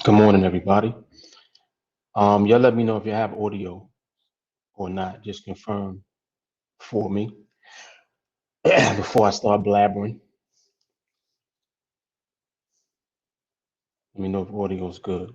Good morning, everybody. Y'all let me know if you have audio or not. Just confirm for me before I start blabbering. Let me know if audio is good.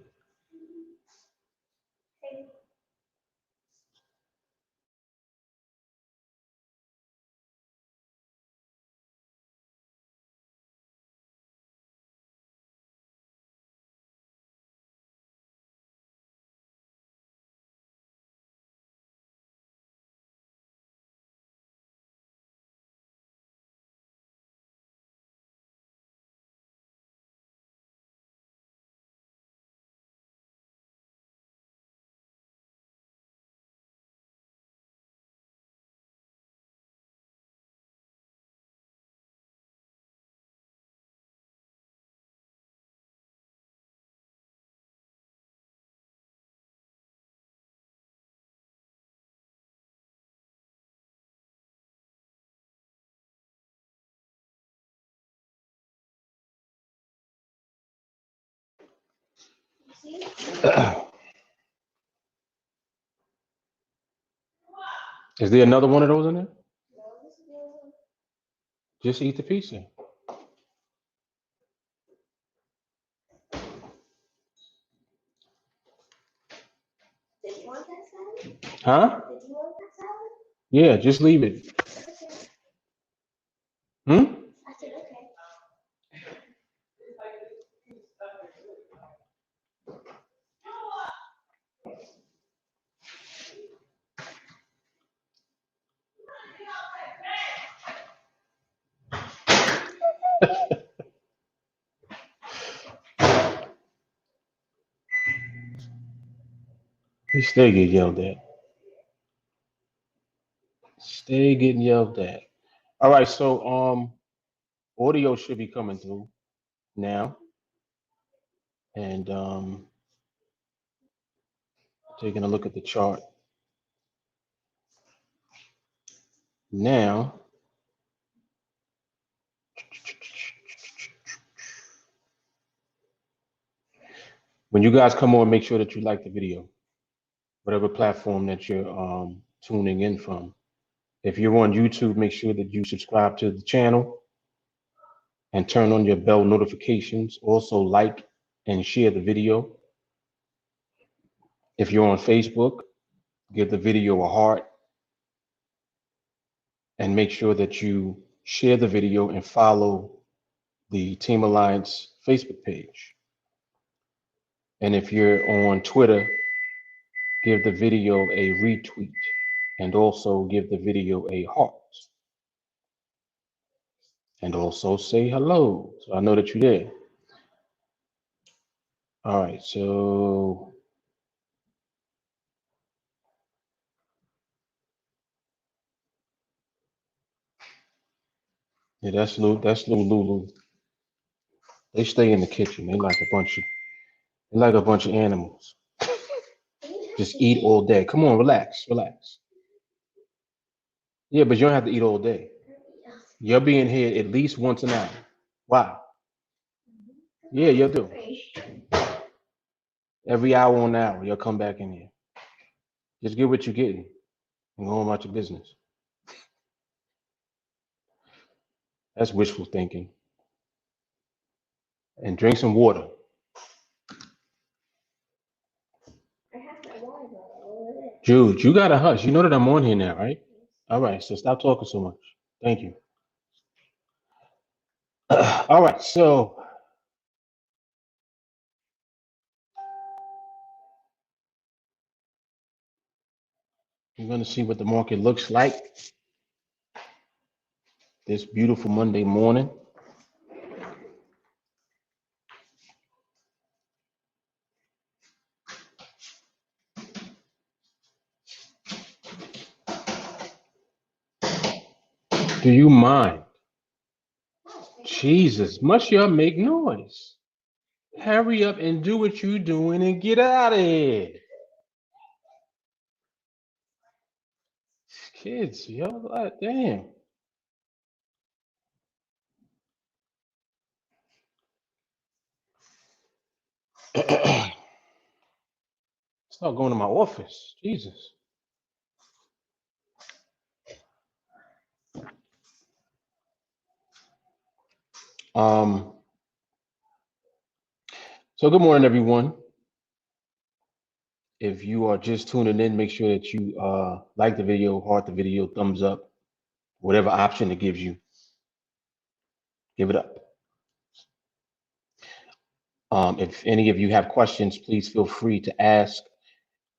Is there another one of those in there? Just eat the pizza. Did you want that salad? Huh? Did you want that salad? Yeah, just leave it. Hmm? I said okay. He stay get yelled at. Stay getting yelled at. All right, so audio should be coming through now. And taking a look at the chart. Now, when you guys come on, make sure that you like the video, whatever platform that you're tuning in from. If you're on YouTube, make sure that you subscribe to the channel and turn on your bell notifications. Also like and share the video. If you're on Facebook, give the video a heart and make sure that you share the video and follow the TeamAlliance Facebook page. And if you're on Twitter, give the video a retweet and also give the video a heart. And also say hello, so I know that you're there. All right, so yeah, that's little Lulu. They stay in the kitchen. They like a bunch of animals. Just eat all day. Come on, relax. Yeah, but you don't have to eat all day. You'll be in here at least once an hour. Wow. Yeah, you'll do. Every hour on hour, you'll come back in here. Just get what you're getting and go on about your business. That's wishful thinking. And drink some water. I have my water bottle over there. Jude, you gotta hush. You know that I'm on here now, right? All right, so stop talking so much. Thank you. All right, so you're gonna see what the market looks like this beautiful Monday morning. Do you mind? Jesus, must y'all make noise? Hurry up and do what you're doing and get out of here. Kids, yo, damn. Start going to my office. Jesus. Um, so good morning, everyone. If you are just tuning in, make sure that you like the video, heart the video, thumbs up, whatever option it gives you, give it up. If any of you have questions, please feel free to ask.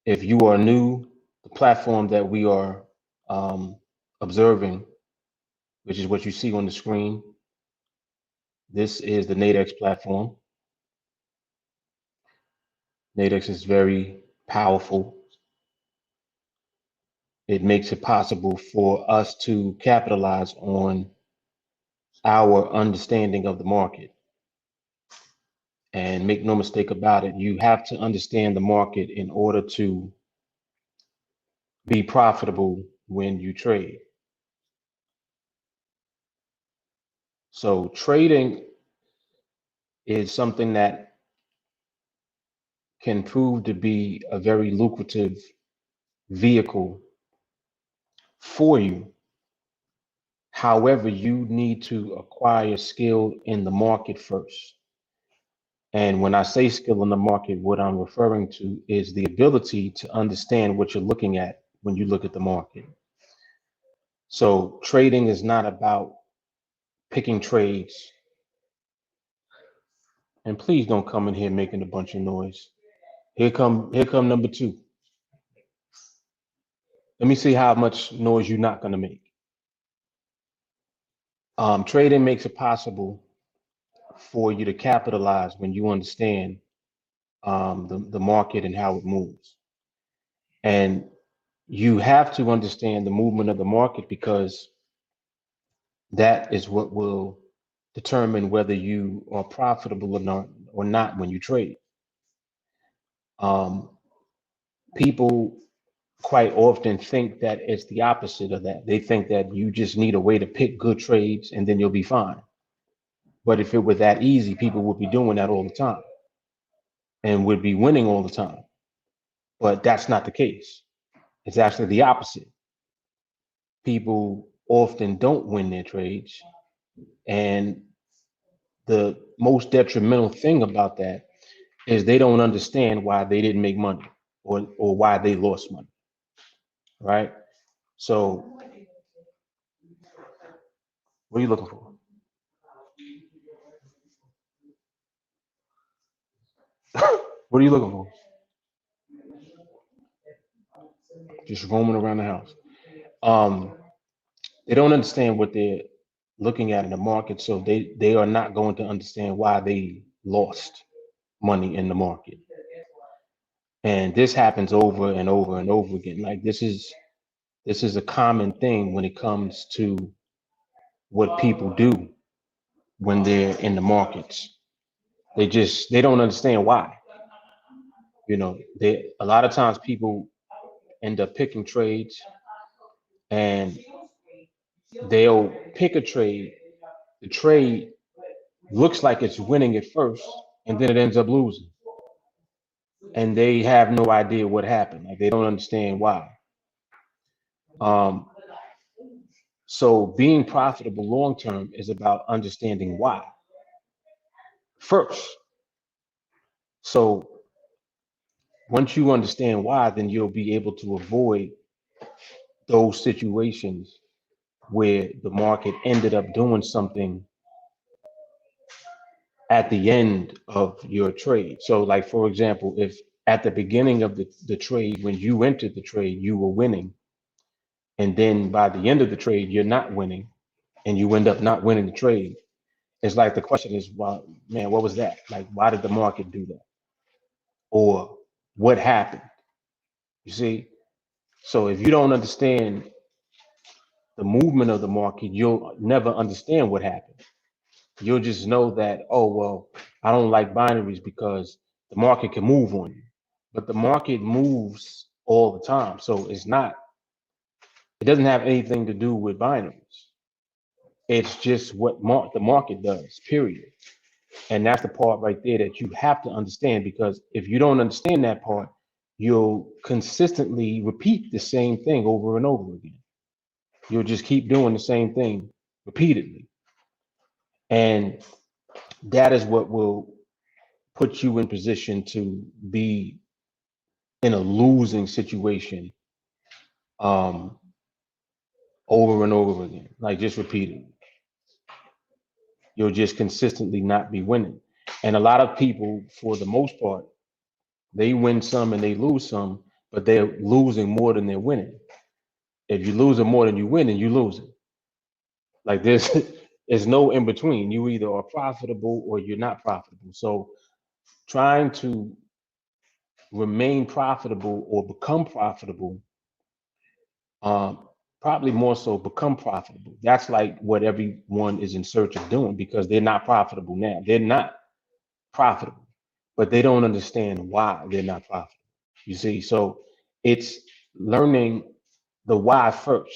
If you are new, the platform that we are observing, which is what you see on the screen, this is the NADEX platform. NADEX is very powerful. It makes it possible for us to capitalize on our understanding of the market. And make no mistake about it, you have to understand the market in order to be profitable when you trade. So trading is something that can prove to be a very lucrative vehicle for you. However, you need to acquire skill in the market first. And when I say skill in the market, what I'm referring to is the ability to understand what you're looking at when you look at the market. So trading is not about picking trades. And please don't come in here making a bunch of noise. Here come number two. Let me see how much noise you're not gonna make. Trading makes it possible for you to capitalize when you understand the market and how it moves. And you have to understand the movement of the market because that is what will determine whether you are profitable or not when you trade. People quite often think that it's the opposite of that. They think that you just need a way to pick good trades and then you'll be fine. But if it were that easy, people would be doing that all the time and would be winning all the time. But that's not the case. It's actually the opposite. People often don't win their trades. And the most detrimental thing about that is they don't understand why they didn't make money or why they lost money, right? So what are you looking for? What are you looking for? Just roaming around the house. Um, they don't understand what they're looking at in the market, so they are not going to understand why they lost money in the market. And this happens over and over and over again. Like this is a common thing when it comes to what people do when they're in the markets. They don't understand why. You know, they a lot of times people end up picking trades and they'll pick a trade. The trade looks like it's winning at first, and then it ends up losing. And they have no idea what happened. Like they don't understand why. Um, so being profitable long term is about understanding why first. So once you understand why, then you'll be able to avoid those situations where the market ended up doing something at the end of your trade. So like, for example, if at the beginning of the trade, when you entered the trade, you were winning, and then by the end of the trade, you're not winning, and you end up not winning the trade, it's like the question is, well, man, what was that? Like, why did the market do that? Or what happened? You see? So if you don't understand the movement of the market, you'll never understand what happened. You'll just know that, oh, well, I don't like binaries because the market can move on you. But the market moves all the time. So it doesn't have anything to do with binaries. It's just what the market does, period. And that's the part right there that you have to understand, because if you don't understand that part, you'll consistently repeat the same thing over and over again. You'll just keep doing the same thing repeatedly. And that is what will put you in position to be in a losing situation um, over and over again, like just repeatedly. You'll just consistently not be winning. And a lot of people, for the most part, they win some and they lose some, but they're losing more than they're winning. If you're losing more than you're winning, you're losing. Like there's no in between. You either are profitable or you're not profitable. So trying to remain profitable or become profitable, um, probably more so become profitable. That's like what everyone is in search of doing, because they're not profitable now. They're not profitable, but they don't understand why they're not profitable. You see, so it's learning the why first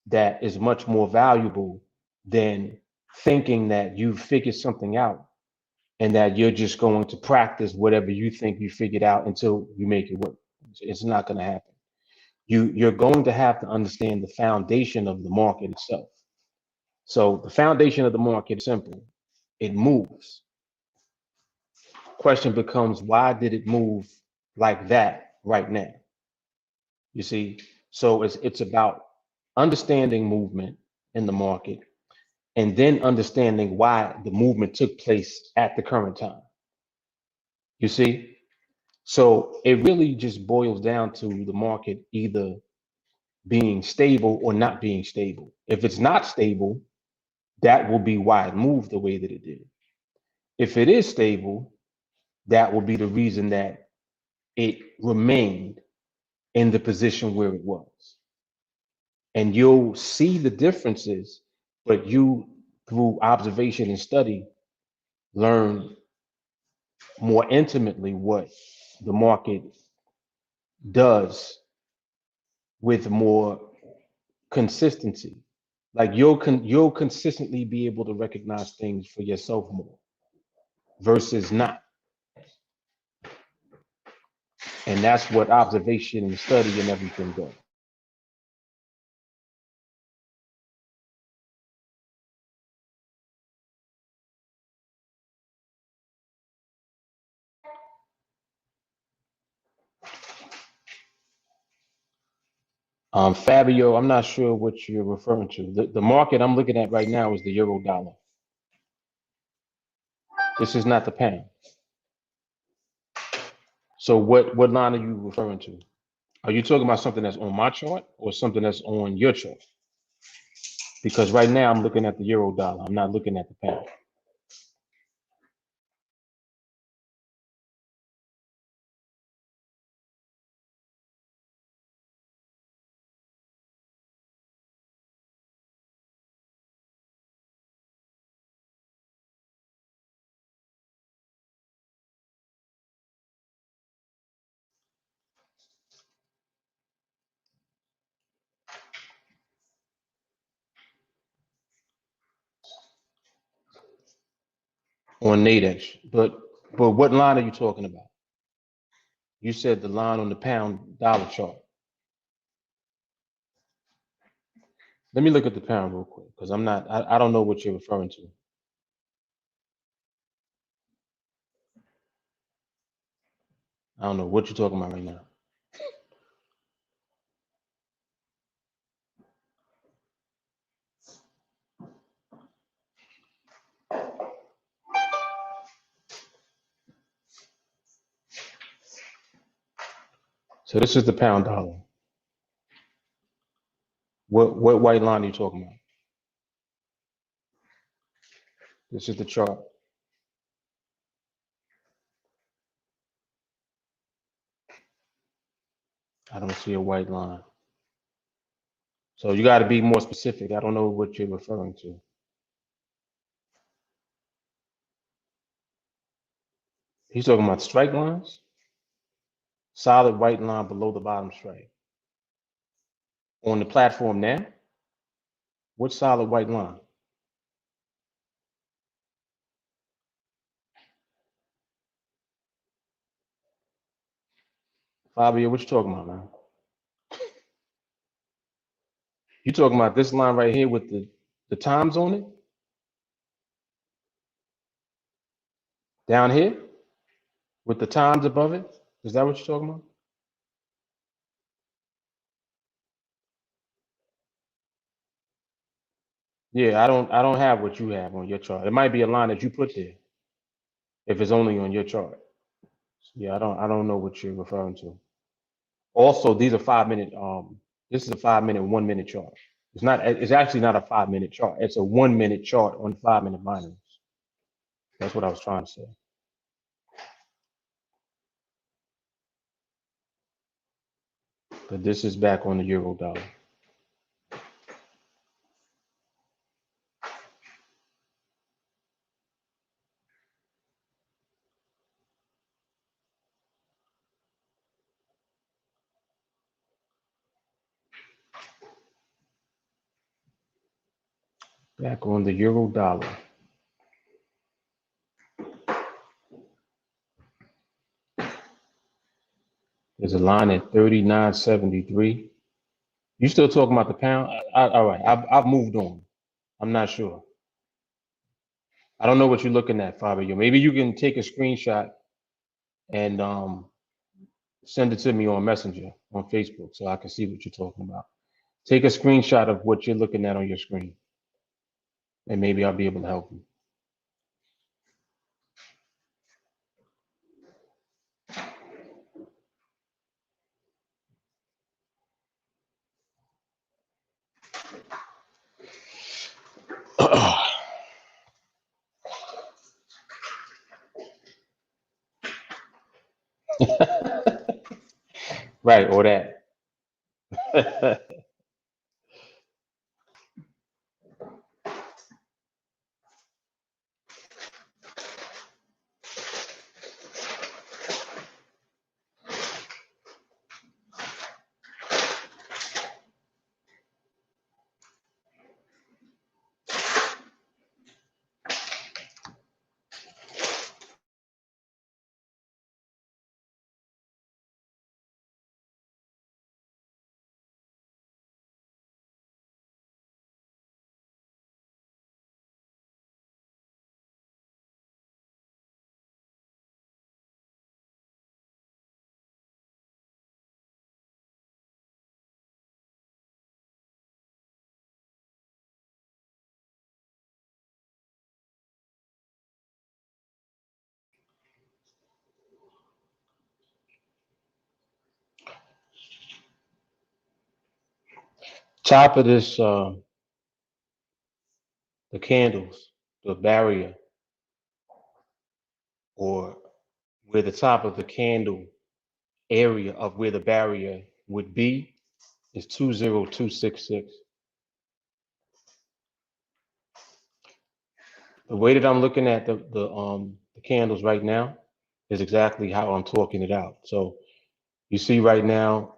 that is much more valuable than thinking that you figured something out and that you're just going to practice whatever you think you figured out until you make it work. It's not going to happen. You're going to have to understand the foundation of the market itself. So the foundation of the market is simple. It moves. Question becomes, why did it move like that right now? You see, so it's about understanding movement in the market and then understanding why the movement took place at the current time. You see, so it really just boils down to the market either being stable or not being stable. If it's not stable, that will be why it moved the way that it did. If it is stable, that will be the reason that it remained in the position where it was. And you'll see the differences, but you, through observation and study, learn more intimately what the market does with more consistency. Like you'll consistently be able to recognize things for yourself more versus not. And that's what observation and study and everything does. Fabio, I'm not sure what you're referring to. The market I'm looking at right now is the euro dollar. This is not the pound. So what line are you referring to? Are you talking about something that's on my chart or something that's on your chart? Because right now I'm looking at the euro dollar. I'm not looking at the pound. On NADEX. But what line are you talking about? You said the line on the pound dollar chart. Let me look at the pound real quick because I don't know what you're referring to. I don't know what you're talking about right now. So this is the pound dollar. What white line are you talking about? This is the chart. I don't see a white line. So you got to be more specific. I don't know what you're referring to. He's talking about strike lines, solid white line below the bottom strike. On the platform now, what solid white line? Fabio, what you talking about, man? You talking about this line right here with the times on it? Down here? With the times above it? Is that what you're talking about? Yeah, I don't have what you have on your chart. It might be a line that you put there if it's only on your chart. Yeah, I don't know what you're referring to. Also, these are 5 minute this is a 5 minute, 1 minute chart. It's actually not a 5 minute chart. It's a 1 minute chart on 5 minute binaries. That's what I was trying to say. But this is back on the euro dollar. Back on the euro dollar. There's a line at 39.73. You still talking about the pound? All right, I've moved on. I'm not sure. I don't know what you're looking at, Fabio. Maybe you can take a screenshot and send it to me on Messenger on Facebook so I can see what you're talking about. Take a screenshot of what you're looking at on your screen, and maybe I'll be able to help you. Right, or that. Top of this, the candles, the barrier, or where the top of the candle area of where the barrier would be is 20266. The way that I'm looking at the candles right now is exactly how I'm talking it out. So you see right now,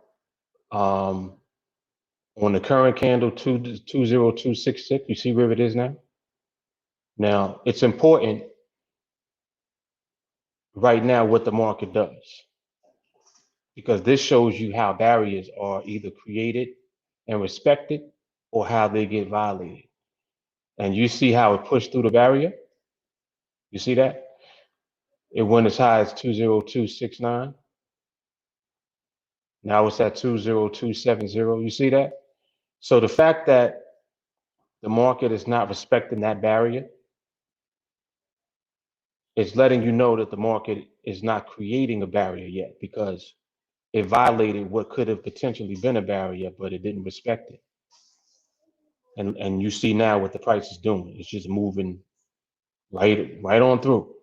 on the current candle 20266, you see where it is now? Now it's important right now what the market does, because this shows you how barriers are either created and respected or how they get violated. And you see how it pushed through the barrier? You see that? It went as high as 20269. Now it's at 20270. You see that? So the fact that the market is not respecting that barrier is letting you know that the market is not creating a barrier yet, because it violated what could have potentially been a barrier, but it didn't respect it. And you see now what the price is doing. It's just moving right on through.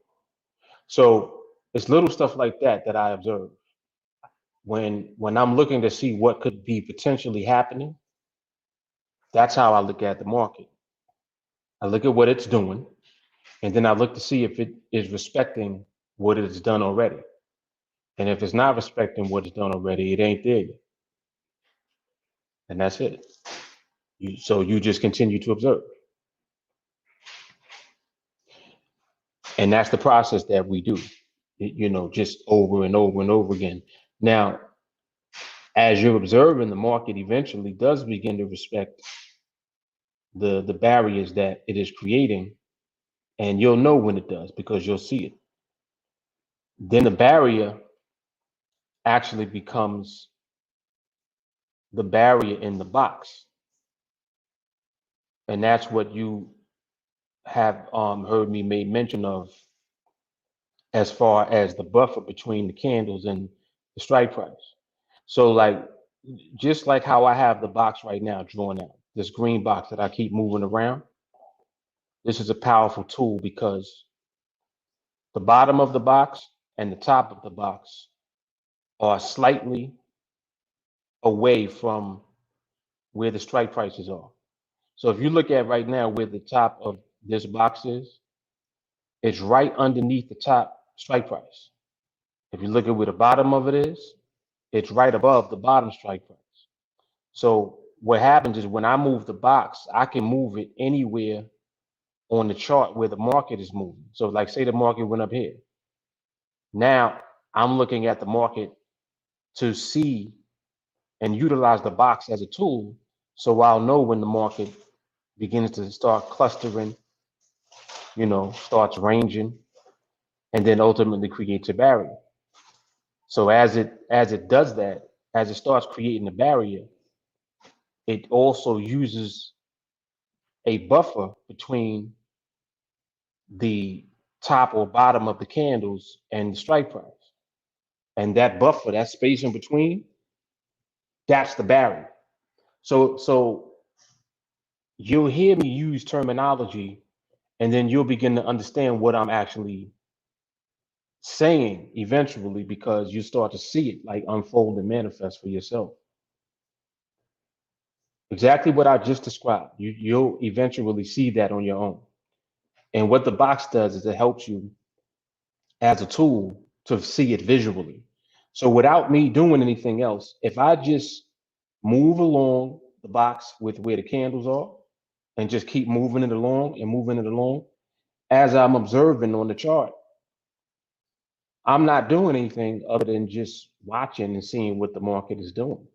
So it's little stuff like that that I observe when I'm looking to see what could be potentially happening. That's how I look at the market. I look at what it's doing, and then I look to see if it is respecting what it's done already. And if it's not respecting what it's done already, it ain't there yet. And that's it. So you just continue to observe. And that's the process that we do, just over and over and over again. Now, as you're observing, the market eventually does begin to respect the barriers that it is creating, and you'll know when it does because you'll see it. Then the barrier actually becomes the barrier in the box, and that's what you have heard me make mention of as far as the buffer between the candles and the strike price. So like, just like how I have the box right now drawn out, this green box that I keep moving around, this is a powerful tool because the bottom of the box and the top of the box are slightly away from where the strike prices are. So if you look at right now where the top of this box is, it's right underneath the top strike price. If you look at where the bottom of it is, it's right above the bottom strike price. So what happens is when I move the box, I can move it anywhere on the chart where the market is moving. So like say the market went up here. Now I'm looking at the market to see and utilize the box as a tool. So I'll know when the market begins to start clustering, starts ranging, and then ultimately creates a barrier. So as it does that, as it starts creating a barrier, it also uses a buffer between the top or bottom of the candles and the strike price. And that buffer, that space in between, that's the barrier. So you'll hear me use terminology, and then you'll begin to understand what I'm actually saying eventually, because you start to see it like unfold and manifest for yourself. Exactly what I just described. You'll eventually see that on your own. And what the box does is it helps you as a tool to see it visually. So without me doing anything else, if I just move along the box with where the candles are and just keep moving it along and moving it along, as I'm observing on the chart, I'm not doing anything other than just watching and seeing what the market is doing.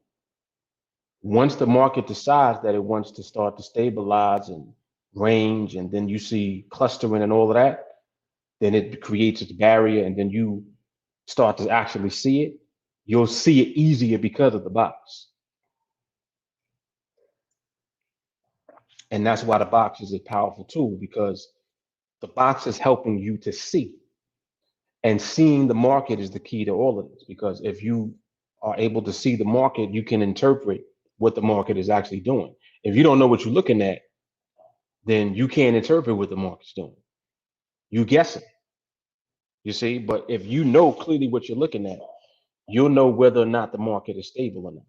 Once the market decides that it wants to start to stabilize and range, and then you see clustering and all of that, then it creates its barrier, and then you start to actually see it. You'll see it easier because of the box. And that's why the box is a powerful tool, because the box is helping you to see. And seeing the market is the key to all of this, because if you are able to see the market, you can interpret what the market is actually doing. If you don't know what you're looking at, then you can't interpret what the market's doing. You guessing, you see. But if you know clearly what you're looking at, you'll know whether or not the market is stable or not.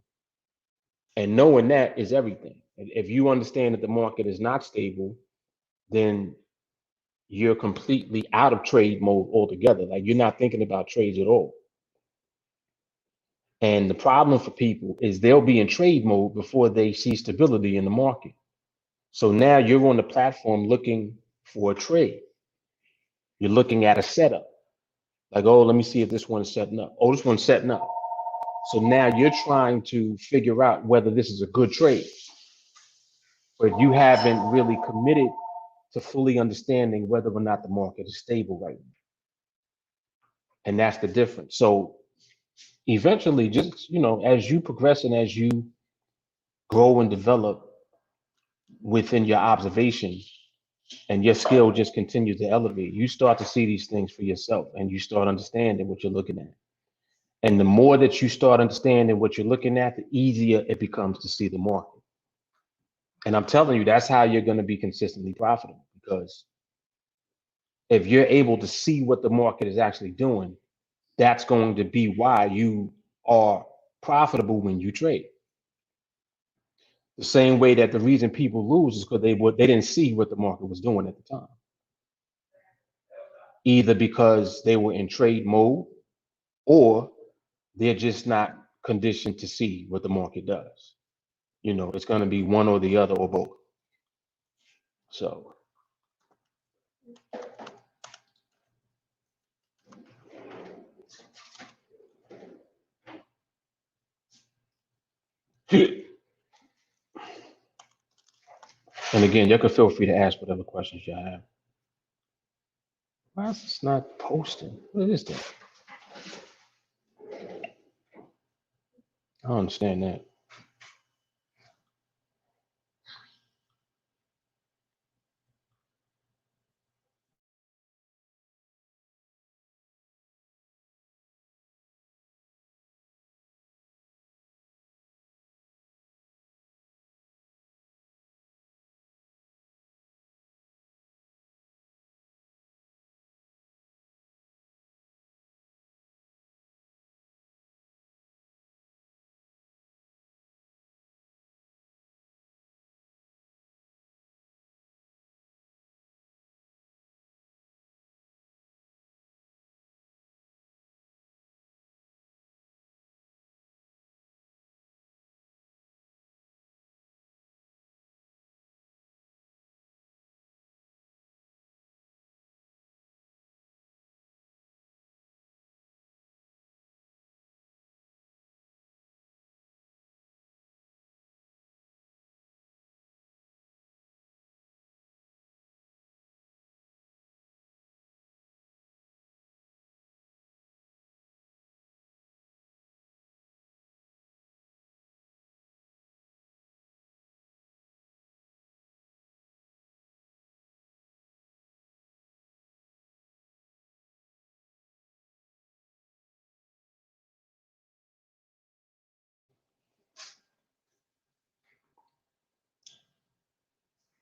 And knowing that is everything. If you understand that the market is not stable, then you're completely out of trade mode altogether. Like you're not thinking about trades at all. And the problem for people is they'll be in trade mode before they see stability in the market. So now you're on the platform looking for a trade. You're looking at a setup. Like, oh, let me see if this one's setting up. Oh, this one's setting up. So now you're trying to figure out whether this is a good trade. But you haven't really committed to fully understanding whether or not the market is stable right now. And that's the difference. So eventually, just, as you progress and as you grow and develop within your observation, and your skill just continues to elevate, you start to see these things for yourself, and you start understanding what you're looking at. And the more that you start understanding what you're looking at, the easier it becomes to see the market. And I'm telling you, that's how you're going to be consistently profitable, because if you're able to see what the market is actually doing, that's going to be why you are profitable when you trade. The same way that the reason people lose is because they didn't see what the market was doing at the time. Either because they were in trade mode, or they're just not conditioned to see what the market does. It's going to be one or the other or both. So And again, you can feel free to ask whatever questions you have. Why is this not posting? What is that? I don't understand that.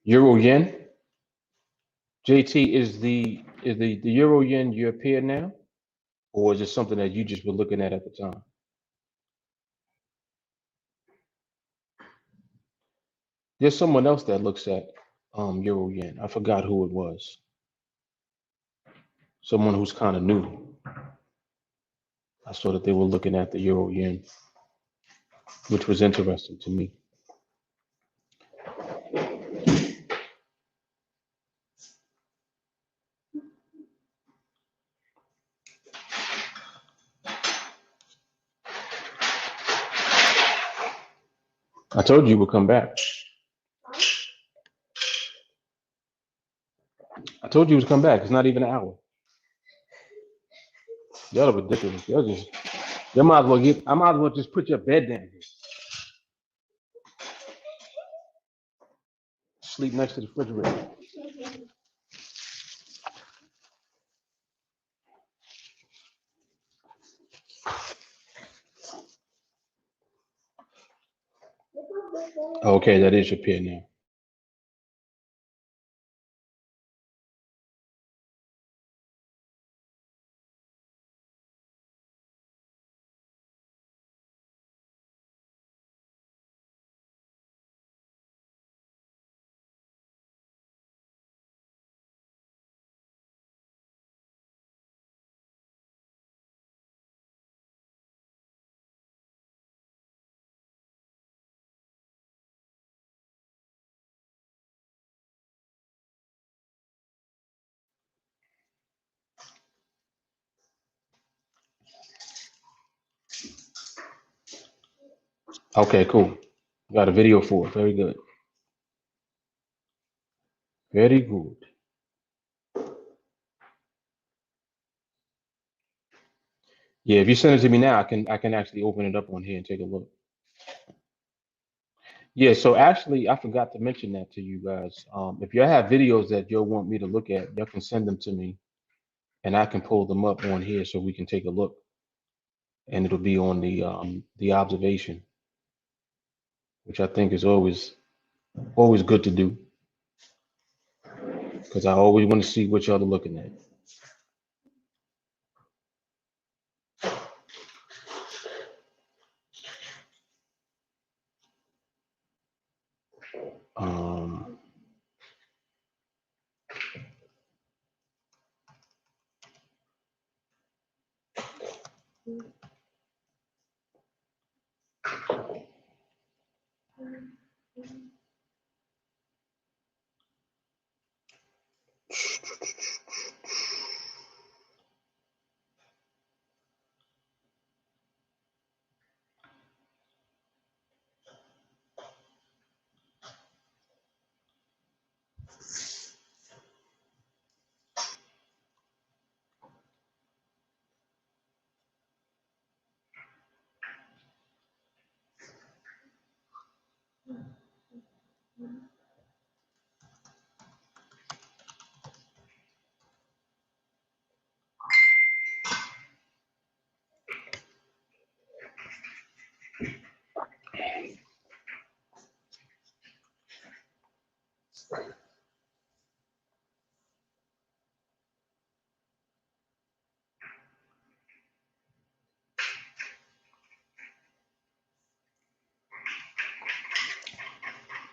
Euro yen. JT, is the euro yen your pair now, or is it something that you just were looking at the time? There's someone else that looks at euro yen. I forgot who it was. Someone who's kind of new. I saw that they were looking at the euro yen, which was interesting to me. I told you would come back. I told you would come back. It's not even an hour. Y'all are ridiculous. You might as well I might as well just put your bed down here. Sleep next to the refrigerator. Okay, that is your pair now. Okay, cool. Got a video for it. Very good. Very good. Yeah, if you send it to me now, I can actually open it up on here and take a look. Yeah, so actually, I forgot to mention that to you guys. If y'all have videos that you'll want me to look at, y'all can send them to me, and I can pull them up on here so we can take a look, and it'll be on the observation, which I think is always good to do because I always want to see what y'all are looking at. Um,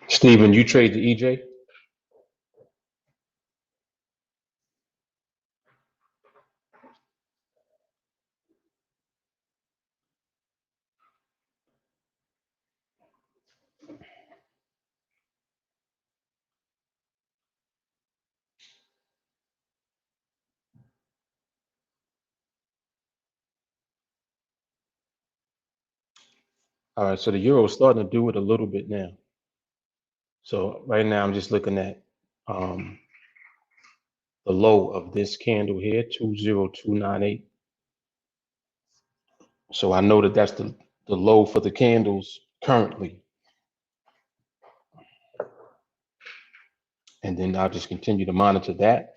Steven, you trade the EJ? All right, so the euro is starting to do it a little bit now. So right now I'm just looking at the low of this candle here, 20298. So I know that that's the low for the candles currently. And then I'll just continue to monitor that.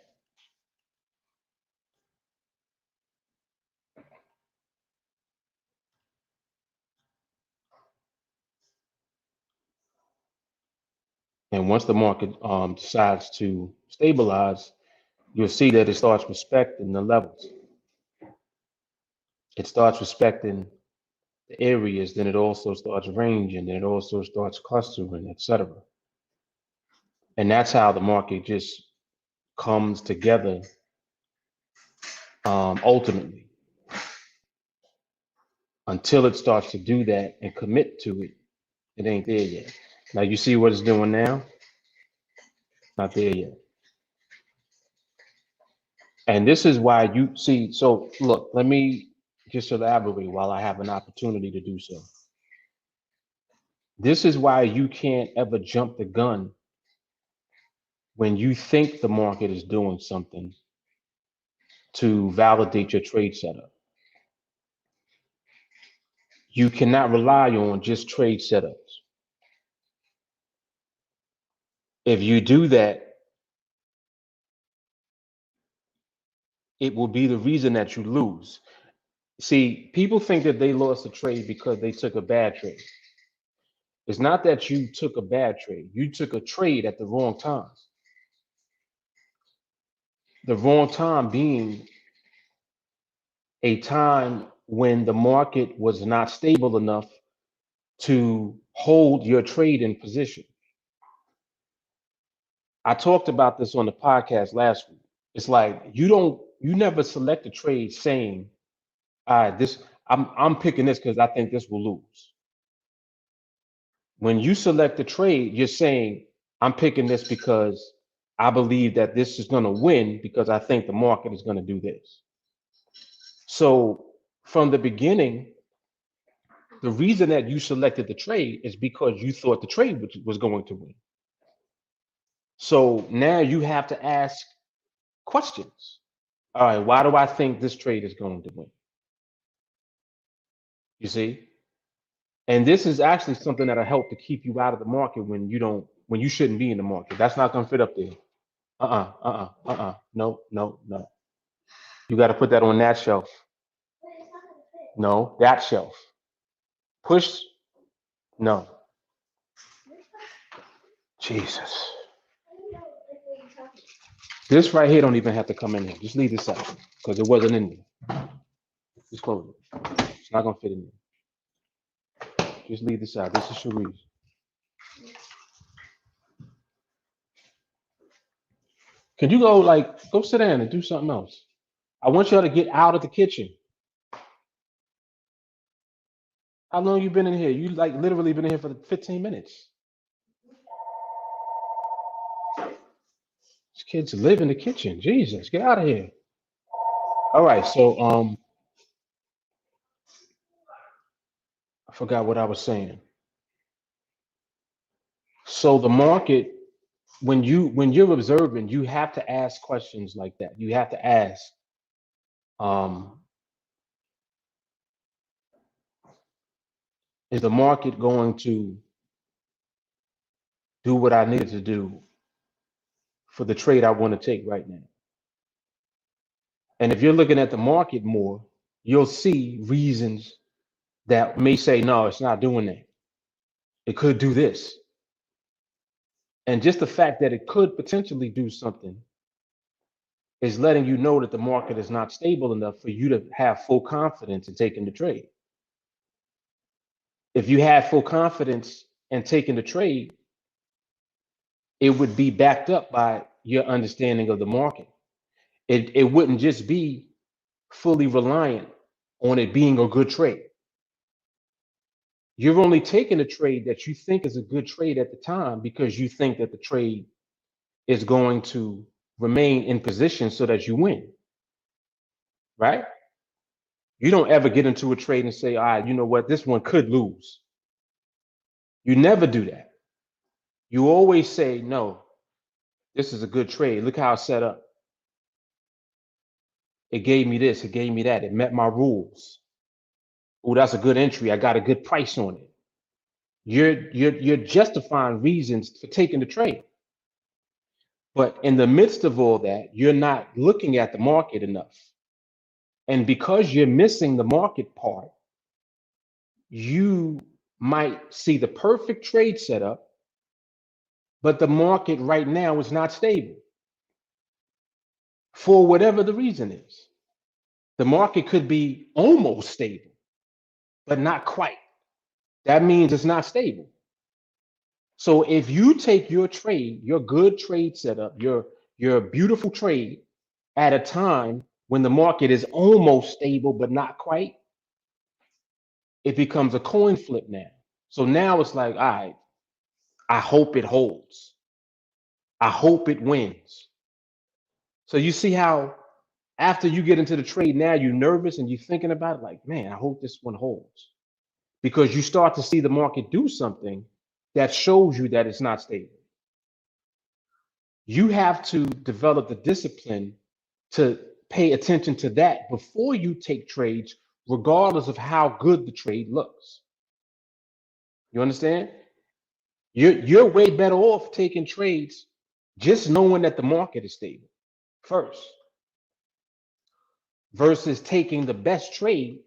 And once the market decides to stabilize, you'll see that it starts respecting the levels. It starts respecting the areas, then it also starts ranging, then it also starts clustering, etc. And that's how the market just comes together ultimately. Until it starts to do that and commit to it, it ain't there yet. Now you see what it's doing now? Not there yet. And this is why you see, so look, let me just elaborate while I have an opportunity to do so. This is why you can't ever jump the gun when you think the market is doing something to validate your trade setup. You cannot rely on just trade setups. If you do that, it will be the reason that you lose. See, people think that they lost a trade because they took a bad trade. It's not that you took a bad trade. You took a trade at the wrong time. The wrong time being a time when the market was not stable enough to hold your trade in position. I talked about this on the podcast last week. It's like you never select a trade saying, all right, I'm picking this because I think this will lose. When you select a trade, you're saying, I'm picking this because I believe that this is going to win because I think the market is going to do this. So from the beginning, the reason that you selected the trade is because you thought the trade was going to win. So now you have to ask questions. All right, why do I think this trade is going to win? You see? And this is actually something that'll help to keep you out of the market when you shouldn't be in the market. That's not gonna fit up there. No. You got to put that on that shelf. No, that shelf. Push. No. Jesus. This right here don't even have to come in here. Just leave this out because it wasn't in there. Just close it. It's not gonna fit in there. Just leave this out. This is Cherise. Can you go sit down and do something else? I want y'all to get out of the kitchen. How long you been in here? You literally been in here for 15 minutes. These kids live in the kitchen. Jesus, get out of here. All right, so I forgot what I was saying. So the market, when you're observing, you have to ask questions like that. You have to ask, is the market going to do what I needed to do for the trade I want to take right now? And if you're looking at the market more, you'll see reasons that may say, no, it's not doing that. It could do this. And just the fact that it could potentially do something is letting you know that the market is not stable enough for you to have full confidence in taking the trade. If you had full confidence in taking the trade, it would be backed up by your understanding of the market. It wouldn't just be fully reliant on it being a good trade. You're only taking a trade that you think is a good trade at the time because you think that the trade is going to remain in position so that you win, right? You don't ever get into a trade and say, all right, you know what, this one could lose. You never do that. You always say, no, this is a good trade. Look how it's set up. It gave me this, it gave me that. It met my rules. Oh, that's a good entry. I got a good price on it. You're justifying reasons for taking the trade. But in the midst of all that, you're not looking at the market enough. And because you're missing the market part, you might see the perfect trade setup, but the market right now is not stable for whatever the reason is. The market could be almost stable, but not quite. That means it's not stable. So if you take your trade, your good trade setup, your beautiful trade at a time when the market is almost stable but not quite, it becomes a coin flip now. So now it's like, all right, I hope it holds. I hope it wins. So you see how after you get into the trade, now you're nervous and you're thinking about it like, man, I hope this one holds. Because you start to see the market do something that shows you that it's not stable. You have to develop the discipline to pay attention to that before you take trades, regardless of how good the trade looks. You understand? You're way better off taking trades just knowing that the market is stable first versus taking the best trade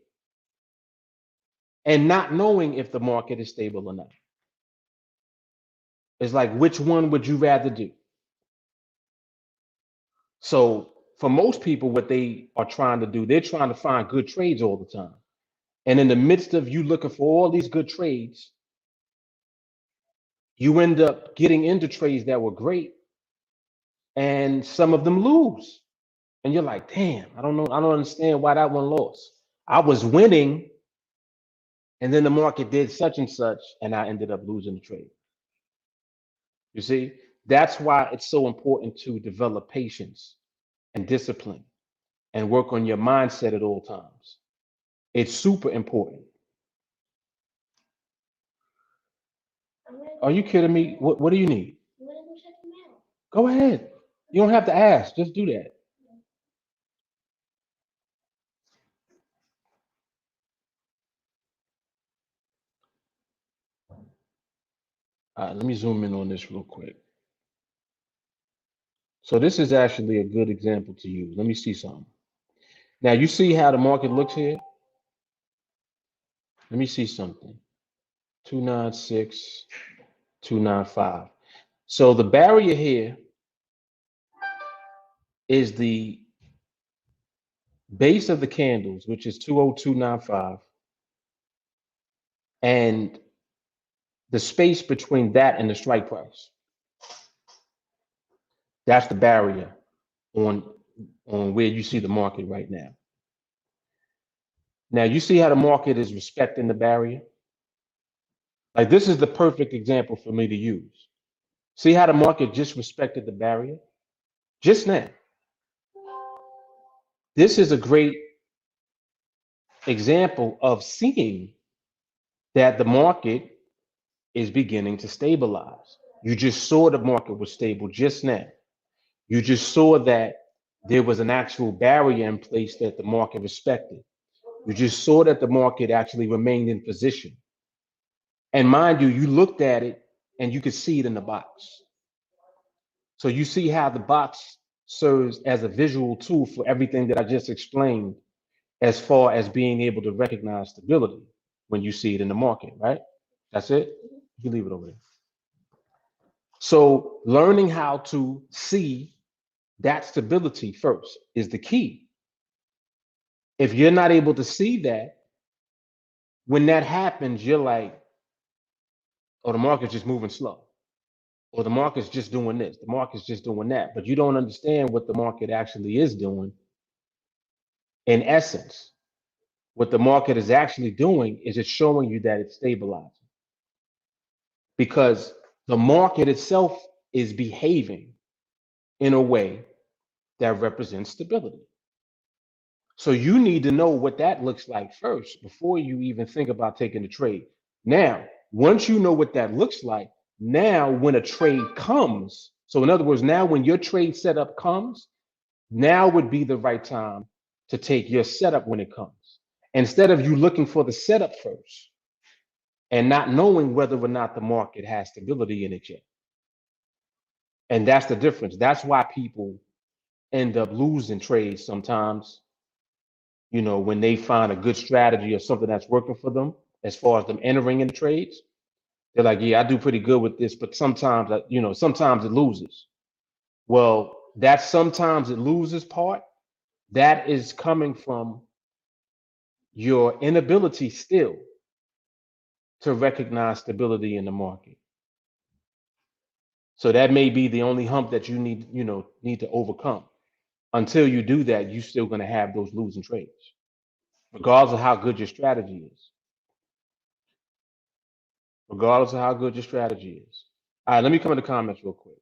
and not knowing if the market is stable or not. It's like, which one would you rather do? So for most people, what they are trying to do, they're trying to find good trades all the time. And in the midst of you looking for all these good trades, you end up getting into trades that were great and some of them lose. And you're like, damn, I don't know. I don't understand why that one lost. I was winning and then the market did such and such and I ended up losing the trade. You see, that's why it's so important to develop patience and discipline and work on your mindset at all times. It's super important. Are you kidding me? What do you need? I'm gonna go check them out. Go ahead. You don't have to ask. Just do that. All right, let me zoom in on this real quick. So this is actually a good example to use. Let me see something. Now you see how the market looks here? Let me see something. 296, 295. So the barrier here is the base of the candles, which is 20295, and the space between that and the strike price. That's the barrier on where you see the market right now. Now you see how the market is respecting the barrier? Like this is the perfect example for me to use. See how the market just respected the barrier? Just now. This is a great example of seeing that the market is beginning to stabilize. You just saw the market was stable just now. You just saw that there was an actual barrier in place that the market respected. You just saw that the market actually remained in position. And mind you, you looked at it and you could see it in the box. So you see how the box serves as a visual tool for everything that I just explained as far as being able to recognize stability when you see it in the market, right? That's it. You can leave it over there. So learning how to see that stability first is the key. If you're not able to see that, when that happens, you're like, oh, the market's just moving slow, or the market's just doing this, the market's just doing that. But you don't understand what the market actually is doing. In essence, what the market is actually doing is it's showing you that it's stabilizing, because the market itself is behaving in a way that represents stability. So you need to know what that looks like first before you even think about taking the trade. Now, once you know what that looks like, now when a trade comes, so in other words, now when your trade setup comes, now would be the right time to take your setup when it comes. Instead of you looking for the setup first and not knowing whether or not the market has stability in it yet. And that's the difference. That's why people end up losing trades sometimes, when they find a good strategy or something that's working for them as far as them entering in the trades. They're like, yeah, I do pretty good with this, but sometimes, sometimes it loses. Well, that sometimes it loses part, that is coming from your inability still to recognize stability in the market. So that may be the only hump that you need to overcome. Until you do that, you're still going to have those losing trades, regardless of how good your strategy is. Regardless of how good your strategy is. All right, let me come in the comments real quick.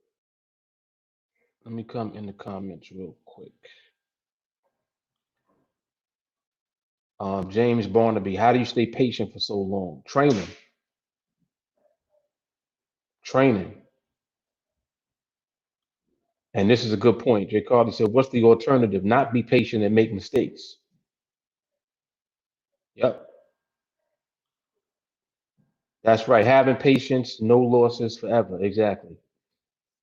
James Barnaby, how do you stay patient for so long? Training. And this is a good point. Jay Carter said, what's the alternative? Not be patient and make mistakes. Yep. That's right. Having patience, no losses forever. Exactly.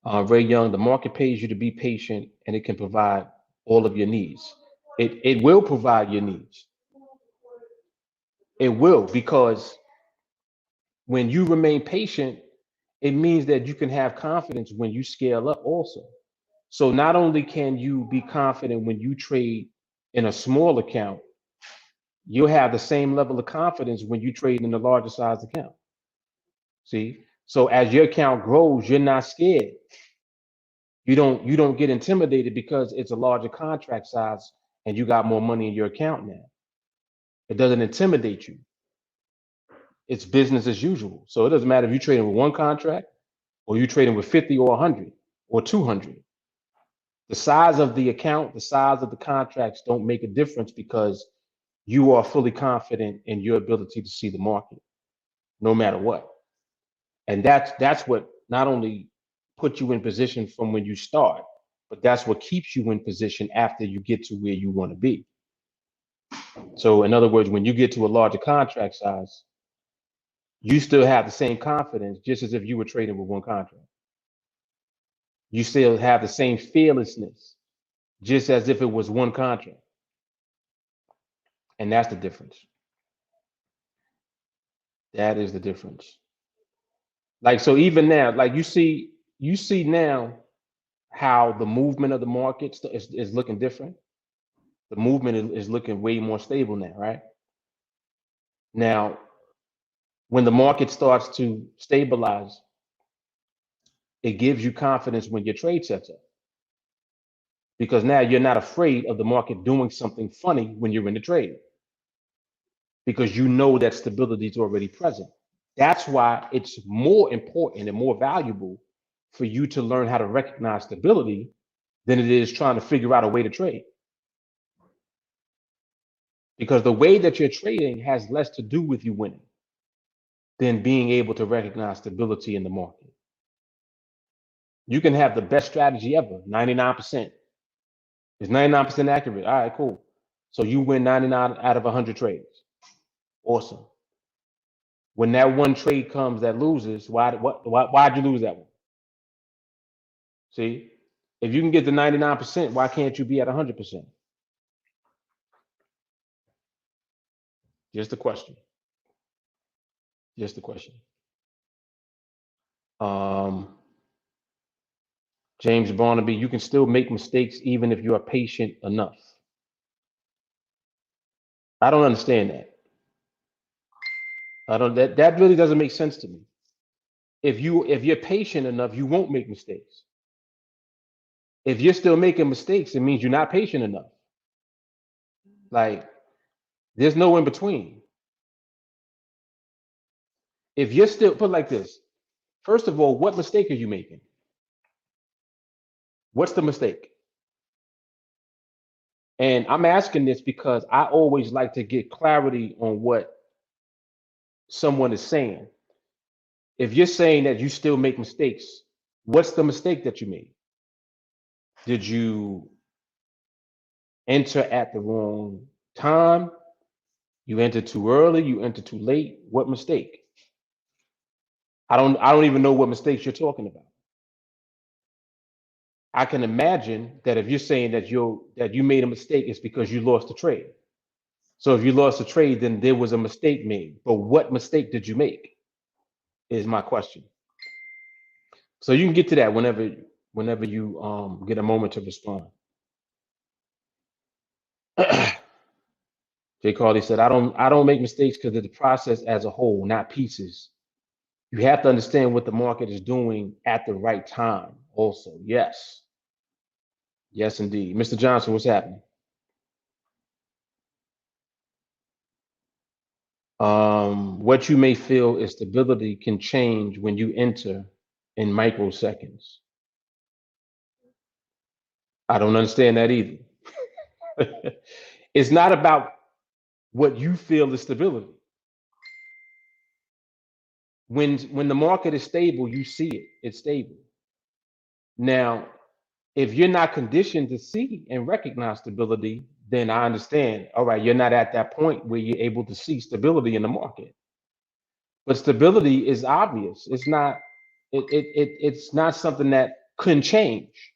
Ray Young, the market pays you to be patient and it can provide all of your needs. It will provide your needs. It will, because when you remain patient, it means that you can have confidence when you scale up also. So not only can you be confident when you trade in a small account, you'll have the same level of confidence when you trade in a larger size account. See? So as your account grows, you're not scared. You don't get intimidated because it's a larger contract size and you got more money in your account now. It doesn't intimidate you. It's business as usual. So it doesn't matter if you're trading with one contract or you're trading with 50 or 100 or 200. The size of the account, the size of the contracts don't make a difference, because you are fully confident in your ability to see the market no matter what. And that's what not only puts you in position from when you start, but that's what keeps you in position after you get to where you want to be. So in other words, when you get to a larger contract size, you still have the same confidence just as if you were trading with one contract. You still have the same fearlessness just as if it was one contract. And that's the difference. That is the difference. Like, so even now, like you see now how the movement of the market is looking different. The movement is looking way more stable now, right? Now, when the market starts to stabilize, it gives you confidence when your trade sets up, because now you're not afraid of the market doing something funny when you're in the trade, because you know that stability is already present. That's why it's more important and more valuable for you to learn how to recognize stability than it is trying to figure out a way to trade. Because the way that you're trading has less to do with you winning than being able to recognize stability in the market. You can have the best strategy ever, 99%. It's 99% accurate. All right, cool. So you win 99 out of 100 trades. Awesome. When that one trade comes that loses, why'd you lose that one? See, if you can get to 99%, why can't you be at 100%? Just a question. Just a question. James Barnaby, you can still make mistakes even if you are patient enough. I don't understand that. That really doesn't make sense to me. If you're patient enough, you won't make mistakes. If you're still making mistakes, it means you're not patient enough. Like, there's no in between. If you're still put like this, first of all, what mistake are you making? What's the mistake? And I'm asking this because I always like to get clarity on what someone is saying. If you're saying that you still make mistakes, what's the mistake that you made? Did you enter at the wrong time? You entered too early, you entered too late. What mistake? I don't even know what mistakes you're talking about. I can imagine that if you're saying that you made a mistake, it's because you lost the trade. So if you lost the trade, then there was a mistake made. But what mistake did you make? Is my question. So you can get to that whenever you get a moment to respond. Jay Carly said, I don't make mistakes because of the process as a whole, not pieces. You have to understand what the market is doing at the right time also. Yes. Yes, indeed. Mr. Johnson, what's happening? What you may feel is stability can change when you enter in microseconds. I don't understand that either. It's not about what you feel is stability. When the market is stable, you see it. It's stable. Now, if you're not conditioned to see and recognize stability, then I understand. All right, you're not at that point where you're able to see stability in the market. But stability is obvious. It's not something that couldn't change.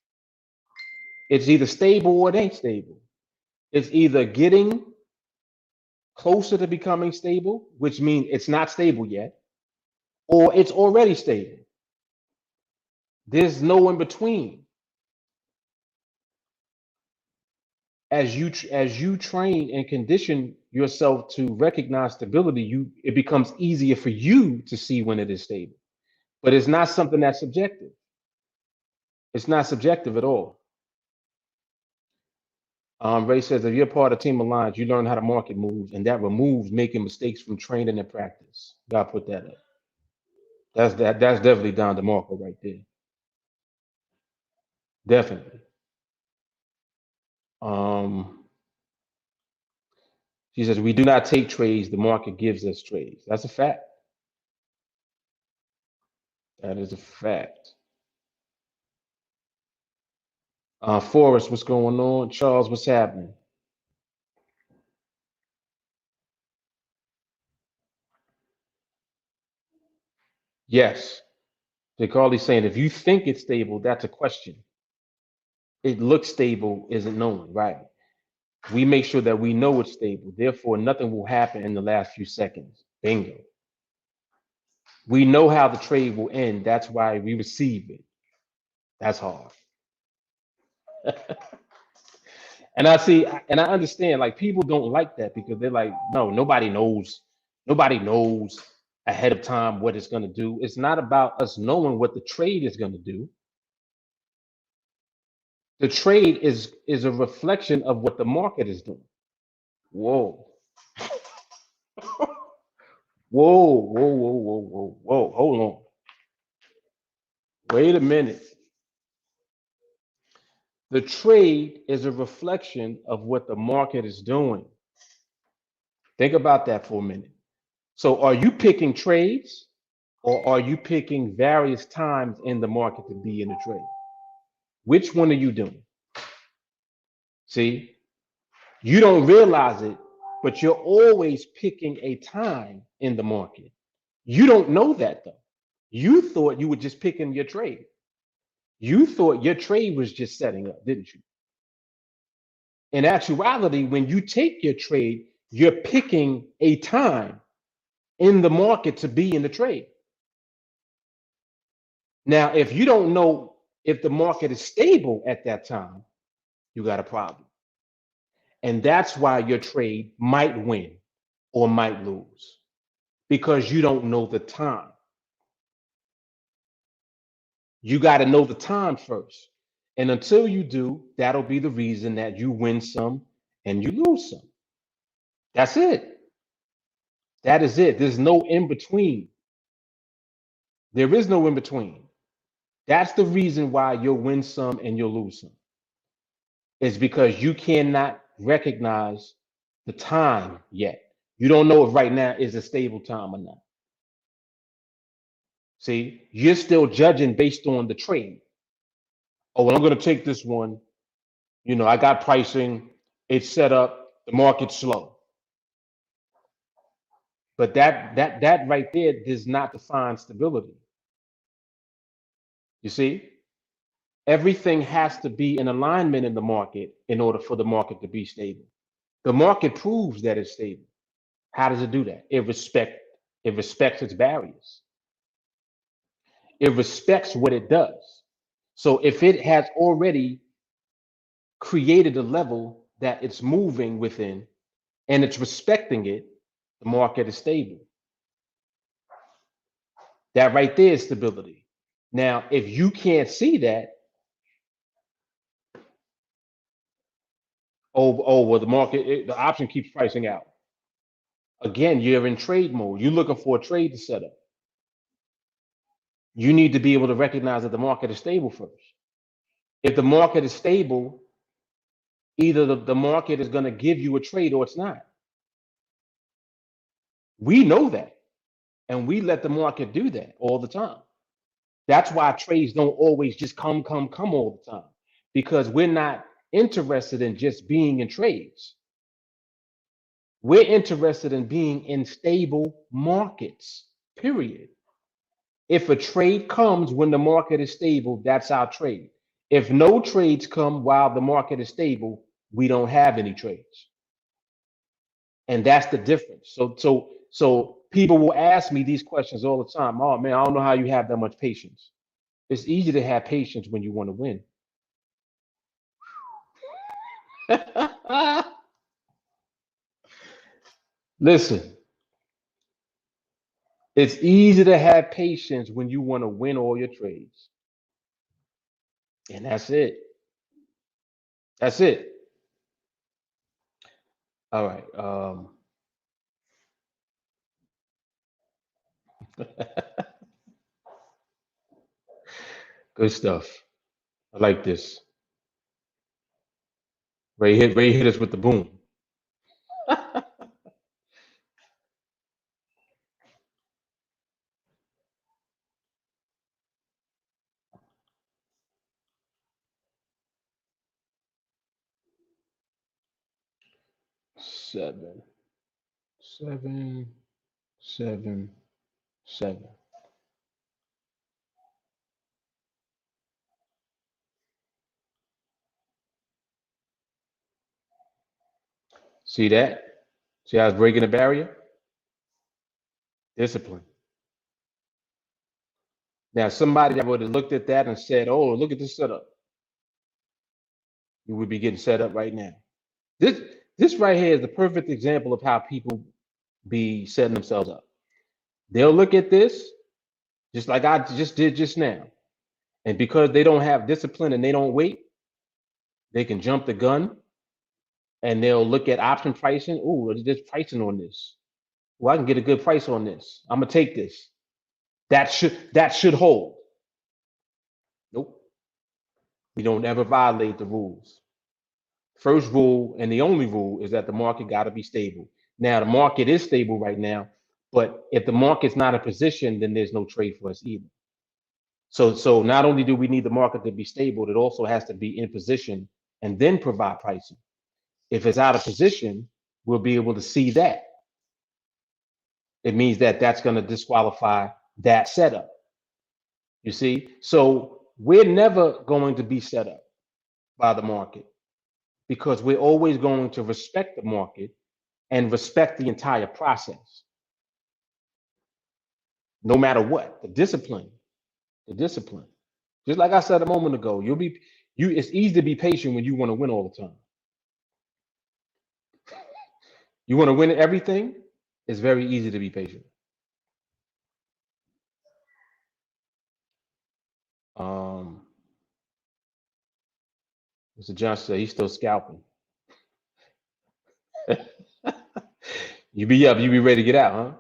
It's either stable or it ain't stable. It's either getting closer to becoming stable, which means it's not stable yet, or it's already stable. There's no in between. As you train and condition yourself to recognize stability, it becomes easier for you to see when it is stable. But it's not something that's subjective. It's not subjective at all. Ray says, if you're part of TeamAlliance, you learn how the market moves, and that removes making mistakes from training and practice. God put that up. That's definitely down to Marco right there. Definitely. She says, we do not take trades, the market gives us trades. That's a fact. That is a fact. Forrest, what's going on? Charles, what's happening? Yes. Carly's saying, if you think it's stable, that's a question. It looks stable, isn't known, right? We make sure that we know it's stable. Therefore, nothing will happen in the last few seconds. Bingo. We know how the trade will end. That's why we receive it. That's hard. And I understand, like, people don't like that because they're like, no, nobody knows ahead of time what it's going to do. It's not about us knowing what the trade is going to do. The trade is a reflection of what the market is doing. Whoa. Whoa, whoa, whoa, whoa, whoa, whoa. Hold on. Wait a minute. The trade is a reflection of what the market is doing. Think about that for a minute. So are you picking trades or are you picking various times in the market to be in a trade? Which one are you doing? See, you don't realize it, but you're always picking a time in the market. You don't know that though. You thought you were just picking your trade. You thought your trade was just setting up, didn't you? In actuality, when you take your trade, you're picking a time in the market to be in the trade. Now, if you don't know If the market is stable at that time, you got a problem. And that's why your trade might win or might lose, because you don't know the time. You got to know the time first. And until you do, that'll be the reason that you win some and you lose some. That's it. That is it. There's no in between. There is no in between. That's the reason why you'll win some and you'll lose some. It's because you cannot recognize the time yet. You don't know if right now is a stable time or not. See, you're still judging based on the trade. Oh, well, I'm going to take this one. You know, I got pricing, it's set up, the market's slow. But that right there does not define stability. You see, everything has to be in alignment in the market in order for the market to be stable. The market proves that it's stable. How does it do that? It respects its barriers. It respects what it does. So if it has already created a level that it's moving within and it's respecting it, the market is stable. That right there is stability. Now, if you can't see that, well, the market, the option keeps pricing out. Again, you're in trade mode. You're looking for a trade to set up. You need to be able to recognize that the market is stable first. If the market is stable, either the market is going to give you a trade or it's not. We know that. And we let the market do that all the time. That's why trades don't always just come all the time, because we're not interested in just being in trades. We're interested in being in stable markets, period. If a trade comes when the market is stable, that's our trade. If no trades come while the market is stable, we don't have any trades. And that's the difference. So people will ask me these questions all the time. Oh man, I don't know how you have that much patience. It's easy to have patience when you want to win. Listen, it's easy to have patience when you want to win all your trades. And that's it. That's it. All right. Good stuff. I like this. Ray hit us with the boom. 7, 7, 7, 7. See that? See how it's breaking the barrier? Discipline. Now, somebody that would have looked at that and said, "Oh, look at this setup," you would be getting set up right now. This right here is the perfect example of how people be setting themselves up. They'll look at this just like I just did just now, and because they don't have discipline and they don't wait, they can jump the gun, and they'll look at option pricing. Oh, there's pricing on this. Well, I can get a good price on this. I'm gonna take this. That should hold. Nope. We don't ever violate the rules. First rule and the only rule is that the market got to be stable. Now, the market is stable right now, but if the market's not in position, then there's no trade for us either. So not only do we need the market to be stable, it also has to be in position and then provide pricing. If it's out of position, we'll be able to see that. It means that that's going to disqualify that setup. You see? So we're never going to be set up by the market, because we're always going to respect the market and respect the entire process. No matter what, the discipline. Just like I said a moment ago, it's easy to be patient when you want to win all the time. You want to win everything, it's very easy to be patient. Um, Mr. Johnson said he's still scalping. You be up, you be ready to get out,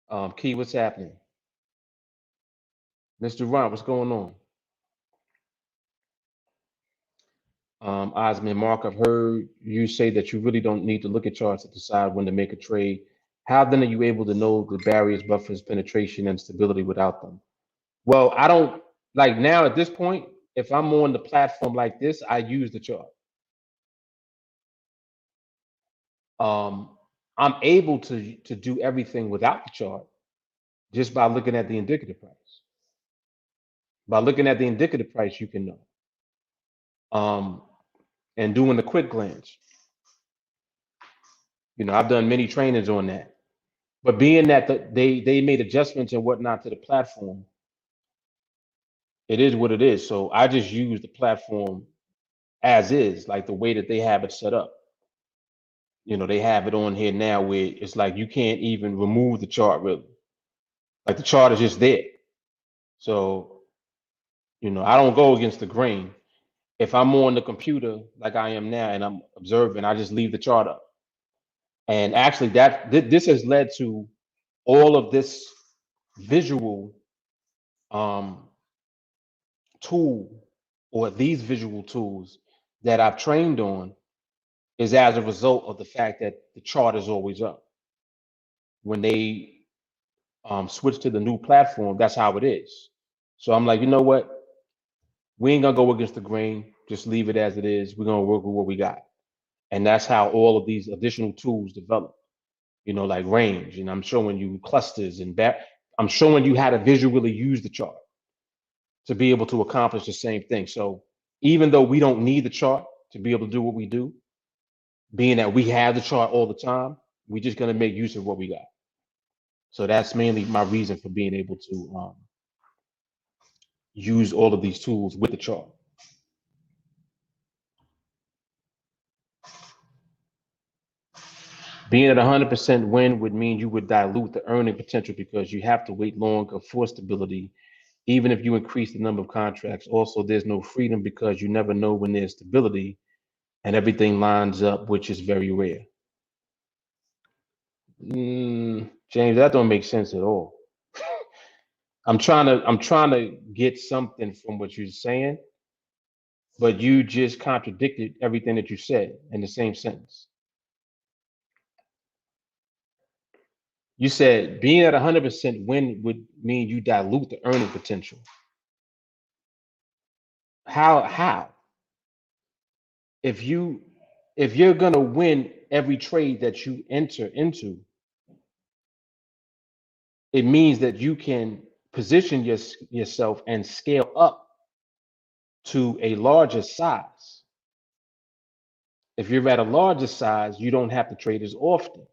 huh? Key, what's happening? Mr. Ron, what's going on? Osman, Mark, I've heard you say that you really don't need to look at charts to decide when to make a trade. How then are you able to know the barriers, buffers, penetration, and stability without them? Well, I don't like now at this point, if I'm on the platform like this, I use the chart. I'm able to do everything without the chart just by looking at the indicative price. By looking at the indicative price, you can know. And doing the quick glance. You know, I've done many trainings on that. But being that they made adjustments and whatnot to the platform, it is what it is. So I just use the platform as is, like the way that they have it set up. You know, they have it on here now where it's like you can't even remove the chart really. Like the chart is just there. So, you know, I don't go against the grain. If I'm on the computer like I am now and I'm observing, I just leave the chart up. And actually this has led to all of this visual tool or these visual tools that I've trained on is as a result of the fact that the chart is always up. When they switch to the new platform, that's how it is. So I'm like, you know what? We ain't gonna go against the grain. Just leave it as it is. We're gonna work with what we got, and that's how all of these additional tools develop. You know, like range, and I'm showing you clusters and I'm showing you how to visually use the chart to be able to accomplish the same thing. So even though we don't need the chart to be able to do what we do, being that we have the chart all the time, we're just going to make use of what we got. So that's mainly my reason for being able to use all of these tools with the chart. Being at 100% win would mean you would dilute the earning potential because you have to wait longer for stability, even if you increase the number of contracts. Also, there's no freedom because you never know when there's stability and everything lines up, which is very rare. James, that don't make sense at all. I'm trying to get something from what you're saying, but you just contradicted everything that you said in the same sentence. You said being at 100% win would mean you dilute the earning potential. How? If you're gonna win every trade that you enter into, it means that you can position yourself and scale up to a larger size. If you're at a larger size, you don't have to trade as often.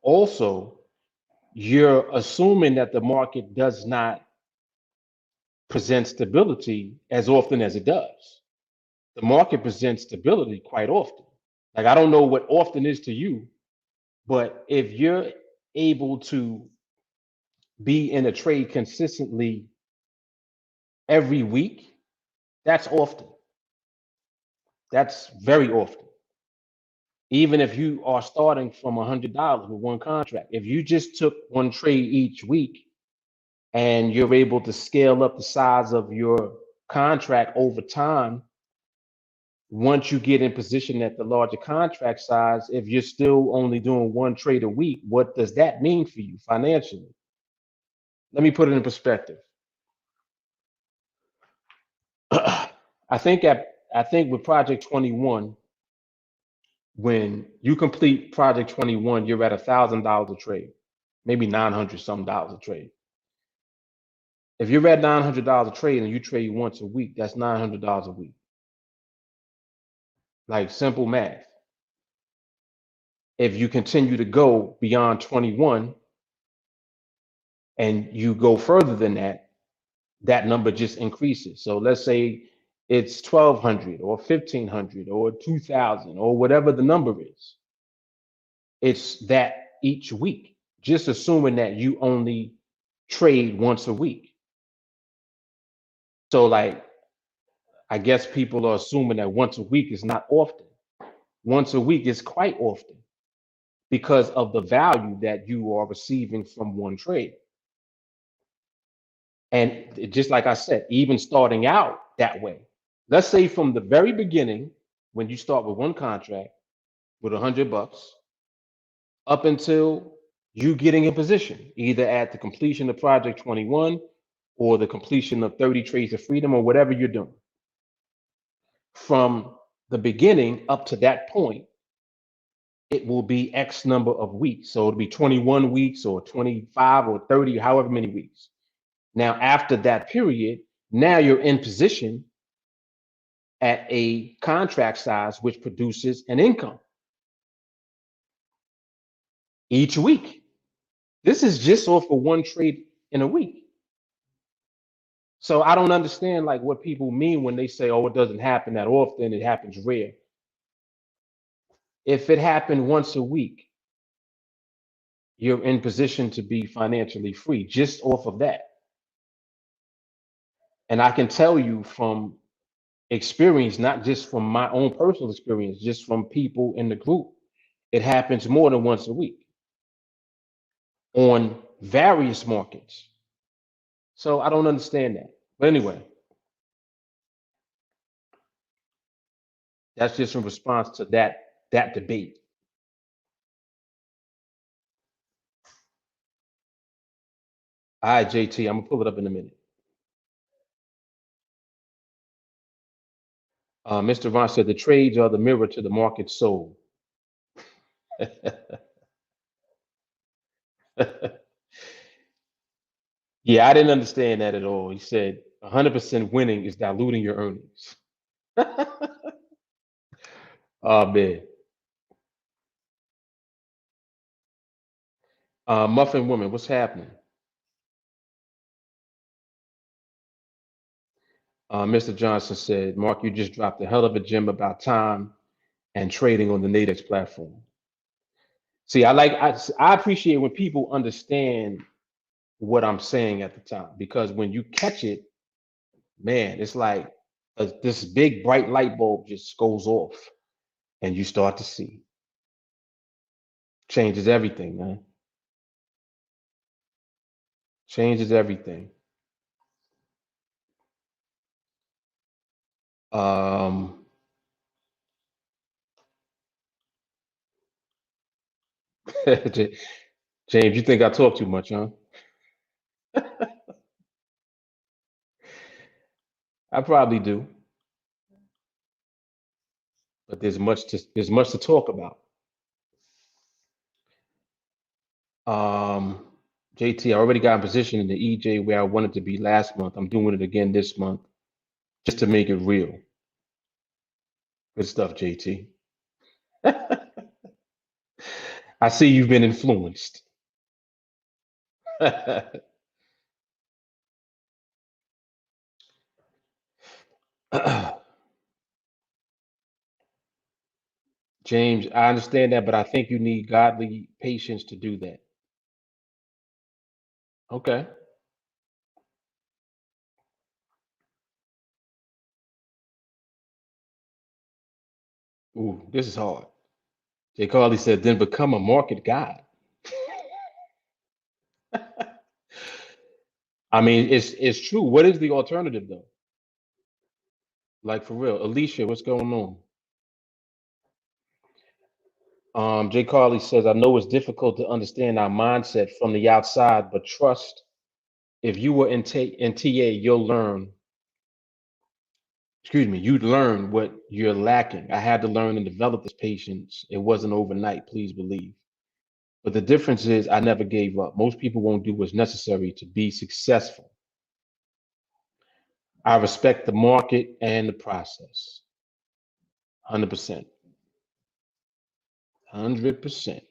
Also, you're assuming that the market does not present stability as often as it does. The market presents stability quite often. Like, I don't know what often is to you, but if you're able to be in a trade consistently every week, that's often. That's very often. Even if you are starting from $100 with one contract, if you just took one trade each week and you're able to scale up the size of your contract over time, once you get in position at the larger contract size, if you're still only doing one trade a week, what does that mean for you financially? Let me put it in perspective. I think with Project 21, when you complete Project 21, you're at $1,000 a trade, maybe 900 something dollars a trade. If you're at $900 a trade and you trade once a week, that's $900 a week. Like simple math. If you continue to go beyond 21, and you go further than that, that number just increases. So let's say it's 1,200 or 1,500 or 2,000 or whatever the number is. It's that each week, just assuming that you only trade once a week. So like, I guess people are assuming that once a week is not often. Once a week is quite often because of the value that you are receiving from one trade. And just like I said, even starting out that way, let's say from the very beginning, when you start with one contract with $100, up until you getting in position, either at the completion of Project 21 or the completion of 30 Trades of Freedom or whatever you're doing. From the beginning up to that point, it will be X number of weeks. So it'll be 21 weeks or 25 or 30, however many weeks. Now, after that period, now you're in position at a contract size which produces an income each week. This is just off of one trade in a week. So I don't understand like what people mean when they say, oh, it doesn't happen that often, it happens rare. If it happened once a week, you're in position to be financially free just off of that. And I can tell you from experience, not just from my own personal experience, just from people in the group, it happens more than once a week on various markets. So I don't understand that. But anyway, that's just in response to that debate. All right, JT, I'm gonna pull it up in a minute. Mr. Vaughn said the trades are the mirror to the market soul. Yeah, I didn't understand that at all. He said 100% winning is diluting your earnings. Oh man. Muffin Woman, what's happening? Mr. Johnson said, Mark, you just dropped a hell of a gem about time and trading on the NADEX platform. See, I appreciate when people understand what I'm saying at the time, because when you catch it, man, it's like this big bright light bulb just goes off and you start to see. Changes everything, man. Changes everything. Um, James, you think I talk too much, huh? I probably do, but there's much to talk about. Um, JT, I already got in position in the EJ where I wanted to be last month. I'm doing it again this month just to make it real. Good stuff, JT. I see you've been influenced. James, I understand that, but I think you need godly patience to do that. Okay. Ooh, this is hard. Jay Carly said, then become a market guy. I mean, it's true. What is the alternative though? Like for real. Alicia, what's going on? Jay Carly says, I know it's difficult to understand our mindset from the outside, but trust if you were in TA, you'll learn, excuse me, you'd learn what you're lacking. I had to learn and develop this patience. It wasn't overnight, please believe. But the difference is I never gave up. Most people won't do what's necessary to be successful. I respect the market and the process. 100%. 100%.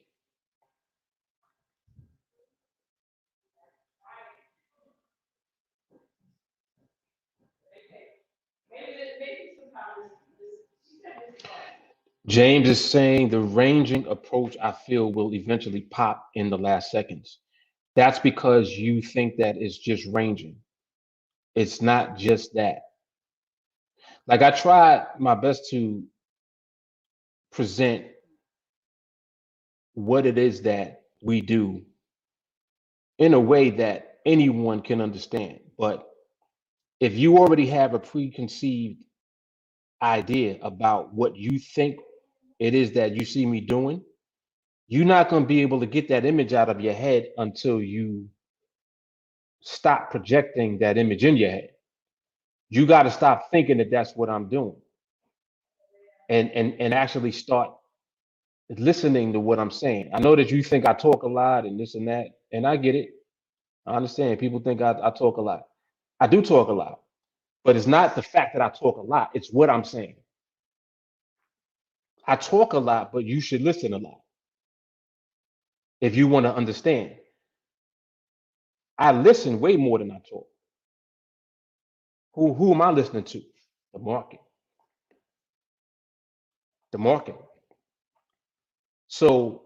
James is saying the ranging approach I feel will eventually pop in the last seconds. That's because you think that it's just ranging. It's not just that. Like I tried my best to present what it is that we do in a way that anyone can understand. But if you already have a preconceived idea about what you think it is that you see me doing, you're not going to be able to get that image out of your head until you stop projecting that image in your head. You got to stop thinking that that's what I'm doing and actually start listening to what I'm saying. I know that you think I talk a lot and this and that, and I get it. I understand. People think I talk a lot. I do talk a lot, but it's not the fact that I talk a lot, it's what I'm saying. I talk a lot, but you should listen a lot if you want to understand. I listen way more than I talk. Who am I listening to? The market. The market. So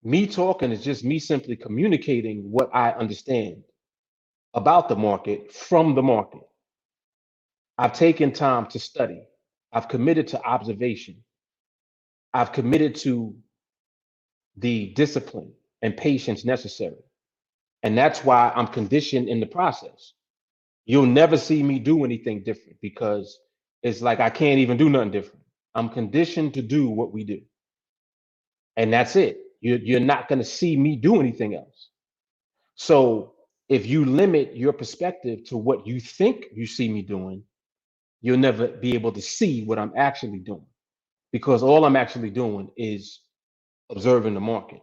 me talking is just me simply communicating what I understand about the market from the market. I've taken time to study. I've committed to observation. I've committed to the discipline and patience necessary. And that's why I'm conditioned in the process. You'll never see me do anything different because it's like I can't even do nothing different. I'm conditioned to do what we do. And that's it. You're not going to see me do anything else. So if you limit your perspective to what you think you see me doing, you'll never be able to see what I'm actually doing because all I'm actually doing is observing the market,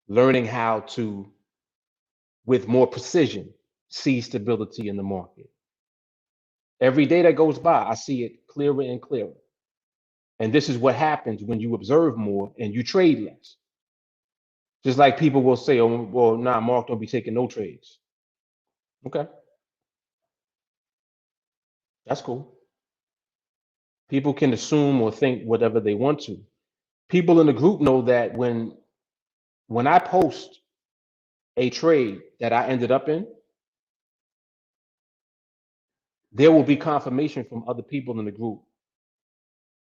learning how to, with more precision, see stability in the market. Every day that goes by, I see it clearer and clearer. And this is what happens when you observe more and you trade less. Just like people will say, oh, well, nah, Mark don't be taking no trades. Okay, that's cool. People can assume or think whatever they want to. People in the group know that when I post a trade that I ended up in, there will be confirmation from other people in the group.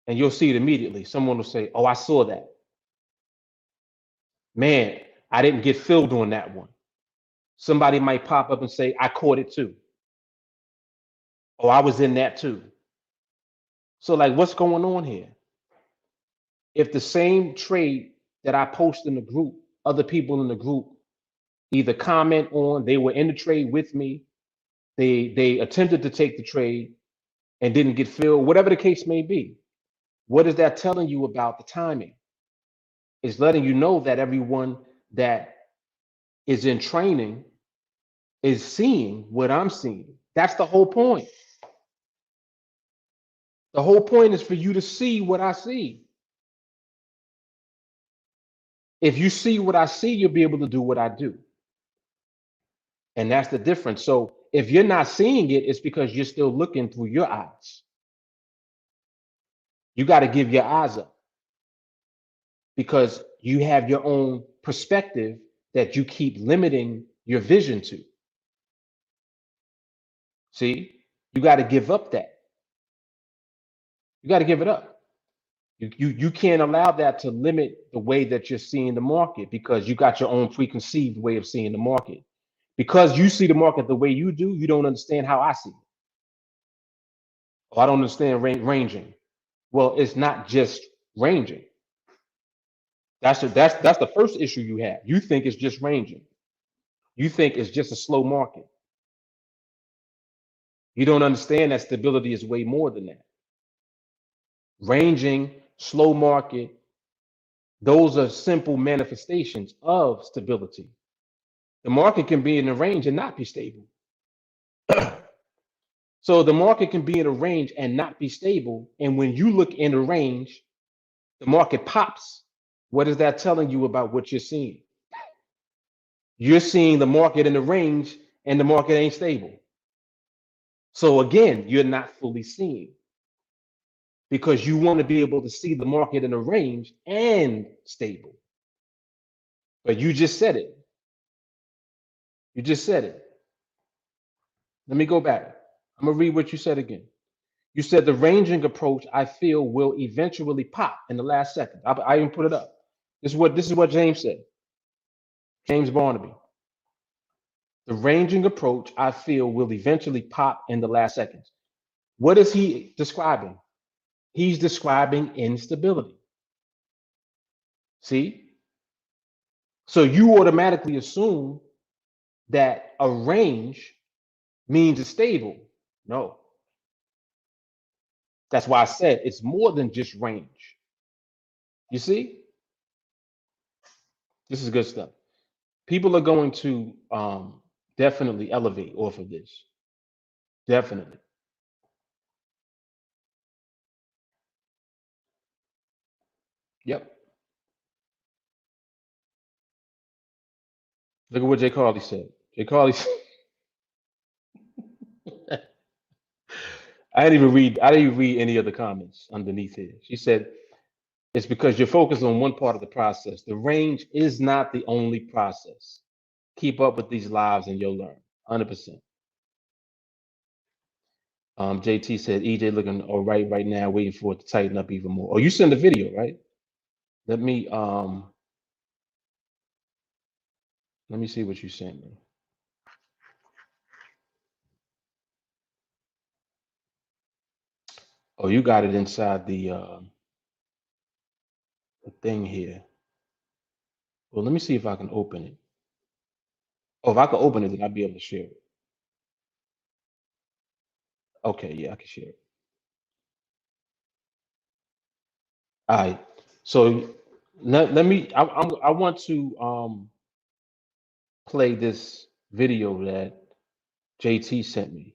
And you'll see it immediately. Someone will say, oh, I saw that. Man, I didn't get filled on that one. Somebody might pop up and say, I caught it too. Oh, I was in that too. So, like, what's going on here? If the same trade that I post in the group, other people in the group either comment on, they were in the trade with me, they attempted to take the trade and didn't get filled, whatever the case may be. What is that telling you about the timing? It's letting you know that everyone that is in training is seeing what I'm seeing. That's the whole point. The whole point is for you to see what I see. If you see what I see, you'll be able to do what I do. And that's the difference. So if you're not seeing it, it's because you're still looking through your eyes. You got to give your eyes up because you have your own perspective that you keep limiting your vision to. See, you got to give up that. You got to give it up. You can't allow that to limit the way that you're seeing the market because you got your own preconceived way of seeing the market. Because you see the market the way you do, you don't understand how I see it. Oh, I don't understand ranging. Well, it's not just ranging. That's the first issue you have. You think it's just ranging. You think it's just a slow market. You don't understand that stability is way more than that. Ranging, slow market, those are simple manifestations of stability. The market can be in a range and not be stable. So the market can be in a range and not be stable. And when you look in a range, the market pops. What is that telling you about what you're seeing? You're seeing the market in the range and the market ain't stable. So again, you're not fully seeing because you want to be able to see the market in a range and stable. But you just said it. You just said it. Let me go back. I'm gonna read what you said again. You said the ranging approach I feel will eventually pop in the last second. I even put it up. This is what James said. James Barnaby. The ranging approach I feel will eventually pop in the last seconds. What is he describing? He's describing instability. See? So you automatically assume that a range means it's stable. No. That's why I said it's more than just range. You see? This is good stuff. People are going to definitely elevate off of this. Definitely. Yep. Look at what Jay Carly said. Jay Carly, I didn't even read any of the comments underneath here. She said, it's because you're focused on one part of the process. The range is not the only process. Keep up with these lives and you'll learn. 100%. JT said, EJ looking all right now, waiting for it to tighten up even more. Oh, you sent a video, right? Let me see what you sent me. Oh, you got it inside the thing here. Well, let me see if I can open it. Oh, if I can open it, then I'll be able to share it. Okay, yeah, I can share it. All right. So let me. I want to play this video that JT sent me.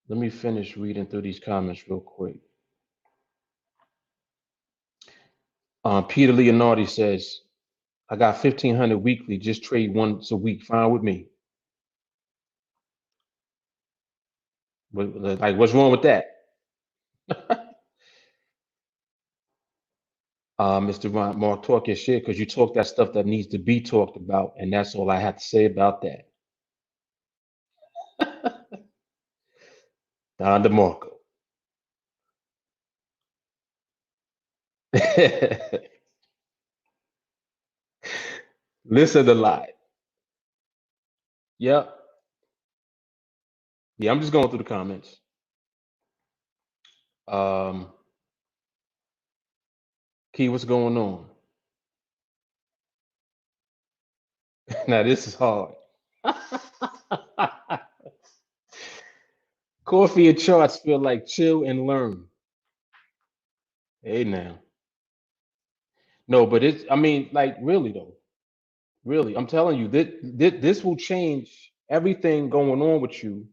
Let me finish reading through these comments real quick. Peter Leonardi says, "I got 1,500 weekly. Just trade once a week. Fine with me." But like, what's wrong with that? Mr. Mark, talk your shit because you talk that stuff that needs to be talked about, and that's all I have to say about that. Don DeMarco. Listen a lot. Yep. Yeah, I'm just going through the comments. Key, what's going on? Now this is hard. Coffee and charts feel like chill and learn. Hey now. No, but it's, I mean, like really though. Really, I'm telling you, this will change everything going on with you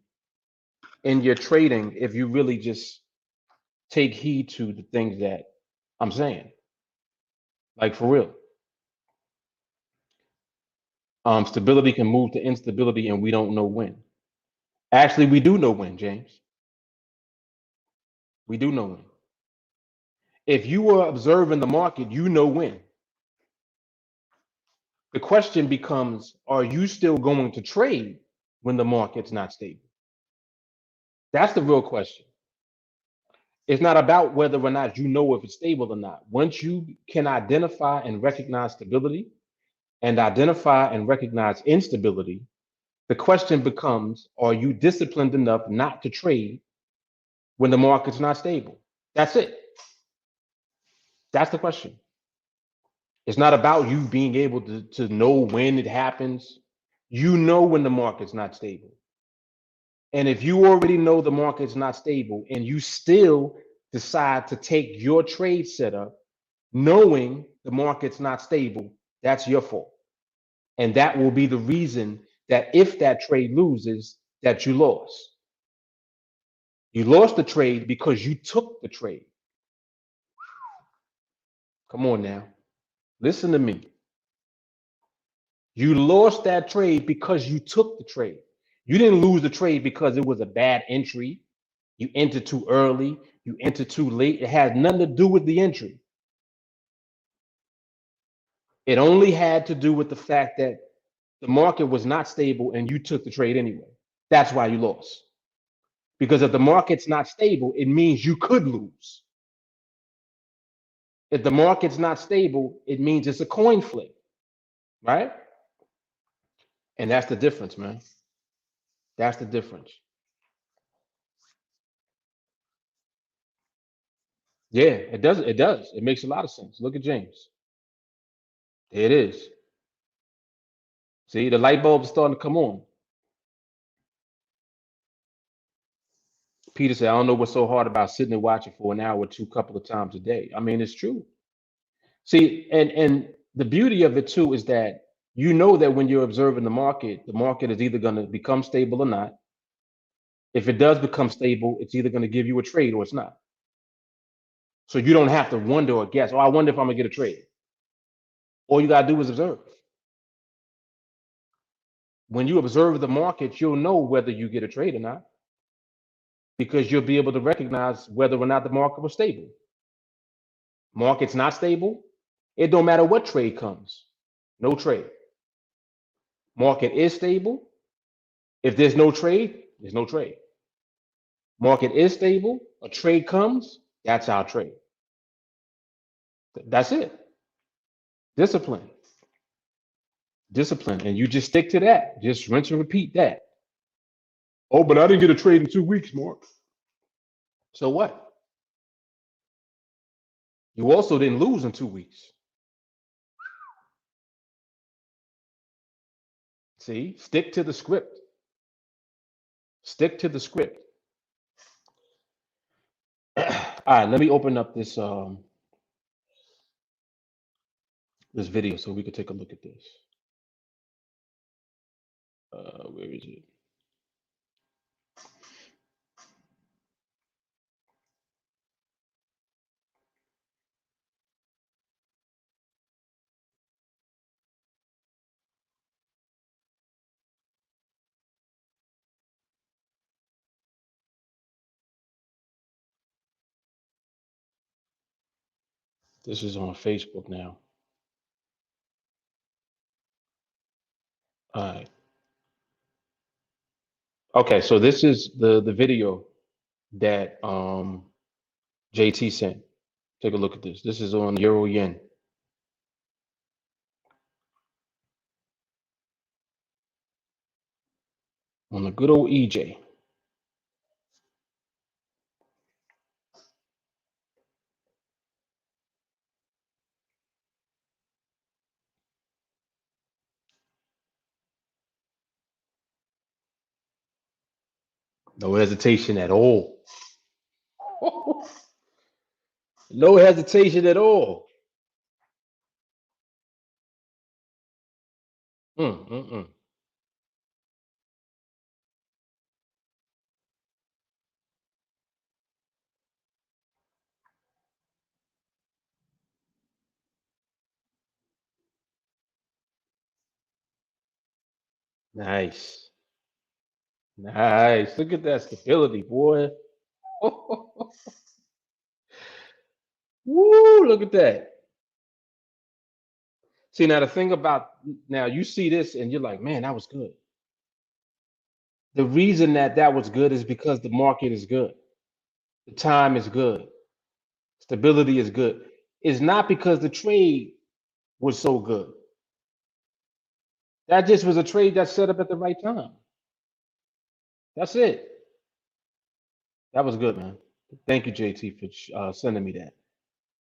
in your trading if you really just take heed to the things that I'm saying. Like for real. Stability can move to instability and we don't know when. Actually, we do know when, James. We do know when. If you are observing the market, you know when. The question becomes, are you still going to trade when the market's not stable? That's the real question. It's not about whether or not you know if it's stable or not. Once you can identify and recognize stability and identify and recognize instability, the question becomes, are you disciplined enough not to trade when the market's not stable? That's it. That's the question. It's not about you being able to know when it happens. You know when the market's not stable. And if you already know the market's not stable and you still decide to take your trade setup knowing the market's not stable, that's your fault. And that will be the reason that if that trade loses, that you lost. You lost the trade because you took the trade. Come on now. Listen to me. You lost that trade because you took the trade. You didn't lose the trade because it was a bad entry. You entered too early. You entered too late. It has nothing to do with the entry. It only had to do with the fact that the market was not stable and you took the trade anyway. That's why you lost. Because if the market's not stable, it means you could lose. If the market's not stable, it means it's a coin flip, right? And that's the difference, man. That's the difference. Yeah, it does. It does. It makes a lot of sense. Look at James. There it is. See, the light bulb's starting to come on. Peter said, I don't know what's so hard about sitting and watching for an hour or two couple of times a day. I mean, it's true. See, and the beauty of it too is that you know that when you're observing the market is either going to become stable or not. If it does become stable, it's either going to give you a trade or it's not. So you don't have to wonder or guess, oh, I wonder if I'm going to get a trade. All you got to do is observe. When you observe the market, you'll know whether you get a trade or not, because you'll be able to recognize whether or not the market was stable. Market's not stable, it don't matter what trade comes, no trade. Market is stable, if there's no trade, there's no trade. Market is stable, a trade comes, that's our trade. That's it. Discipline. Discipline. And you just stick to that. Just rinse and repeat that. Oh, but I didn't get a trade in 2 weeks, Mark. So what? You also didn't lose in 2 weeks. See, stick to the script. Stick to the script. All right, let me open up this this video so we could take a look at this. Where is it? This is on Facebook now. All right. Okay, so this is the video that JT sent. Take a look at this. This is on Euro Yen. On the good old EJ. No hesitation at all. No hesitation at all. Mm, mm, mm. Nice. Nice. Look at that stability, boy. Woo, look at that. See, now the thing about now you see this and you're like, man, that was good. The reason that that was good is because the market is good. The time is good. Stability is good. It's not because the trade was so good. That just was a trade that set up at the right time. That's it. That was good, man. Thank you, JT, for sending me that.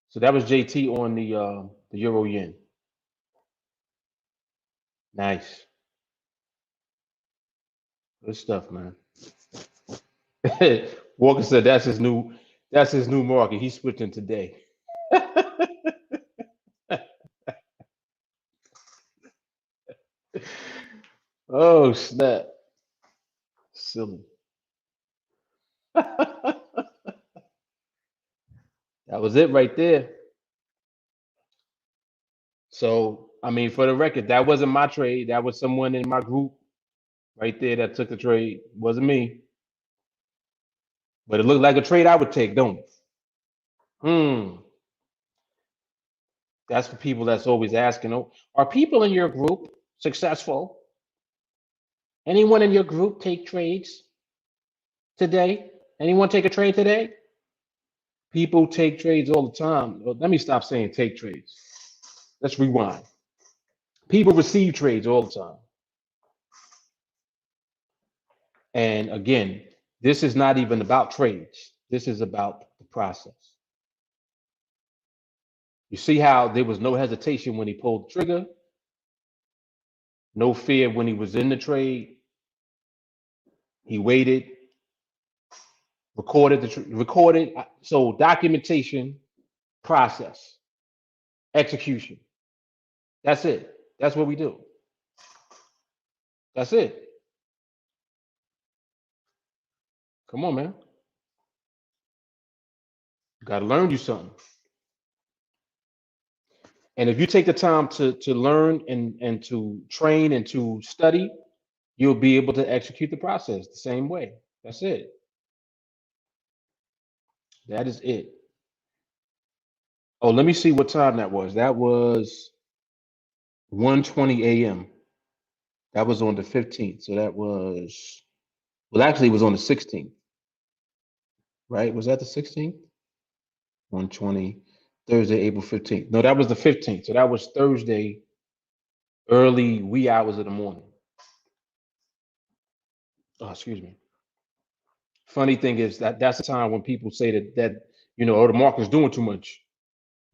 So that was JT on the Euro Yen. Nice. Good stuff, man. Walker said that's his new market. He's switching today. Oh snap. Silly. That was it right there. So I mean, for the record, that wasn't my trade. That was someone in my group right there that took the trade. Wasn't me. But it looked like a trade I would take, don't it? That's for people that's always asking, oh, are people in your group successful? Anyone in your group take trades today? Anyone take a trade today? People take trades all the time. Well, let me stop saying take trades. Let's rewind. People receive trades all the time. And again, this is not even about trades. This is about the process. You see how there was no hesitation when he pulled the trigger, no fear when he was in the trade. He waited, recorded. So documentation, process, execution. That's it. That's what we do. That's it. Come on, man. You got to learn you something. And if you take the time to learn and to train and to study, you'll be able to execute the process the same way. That's it. That is it. Oh, let me see what time that was. That was 1:20 a.m. That was on the 15th. So that was, well, actually, it was on the 16th, right? Was that the 16th? 1:20, Thursday, April 15th. No, that was the 15th. So that was Thursday, early wee hours of the morning. Oh, excuse me. Funny thing is that's the time when people say that oh, the market's doing too much.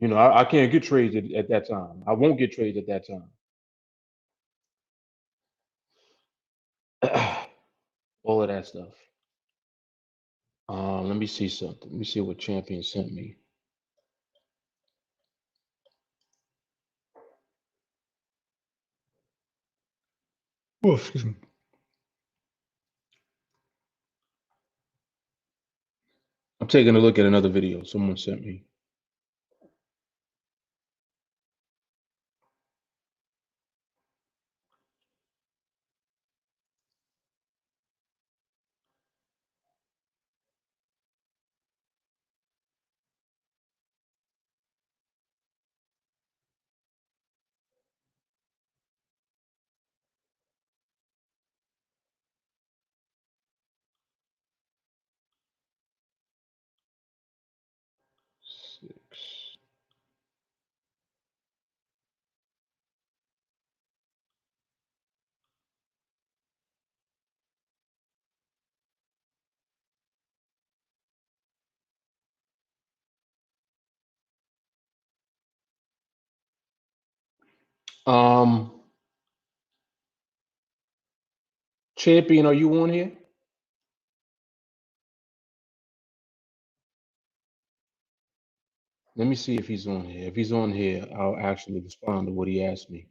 I can't get trades at that time. I won't get trades at that time. All of that stuff. Let me see something. Let me see what Champion sent me. Oh, excuse me. I'm taking a look at another video someone sent me. Six. Champion, are you on here? Let me see if he's on here. If he's on here, I'll actually respond to what he asked me.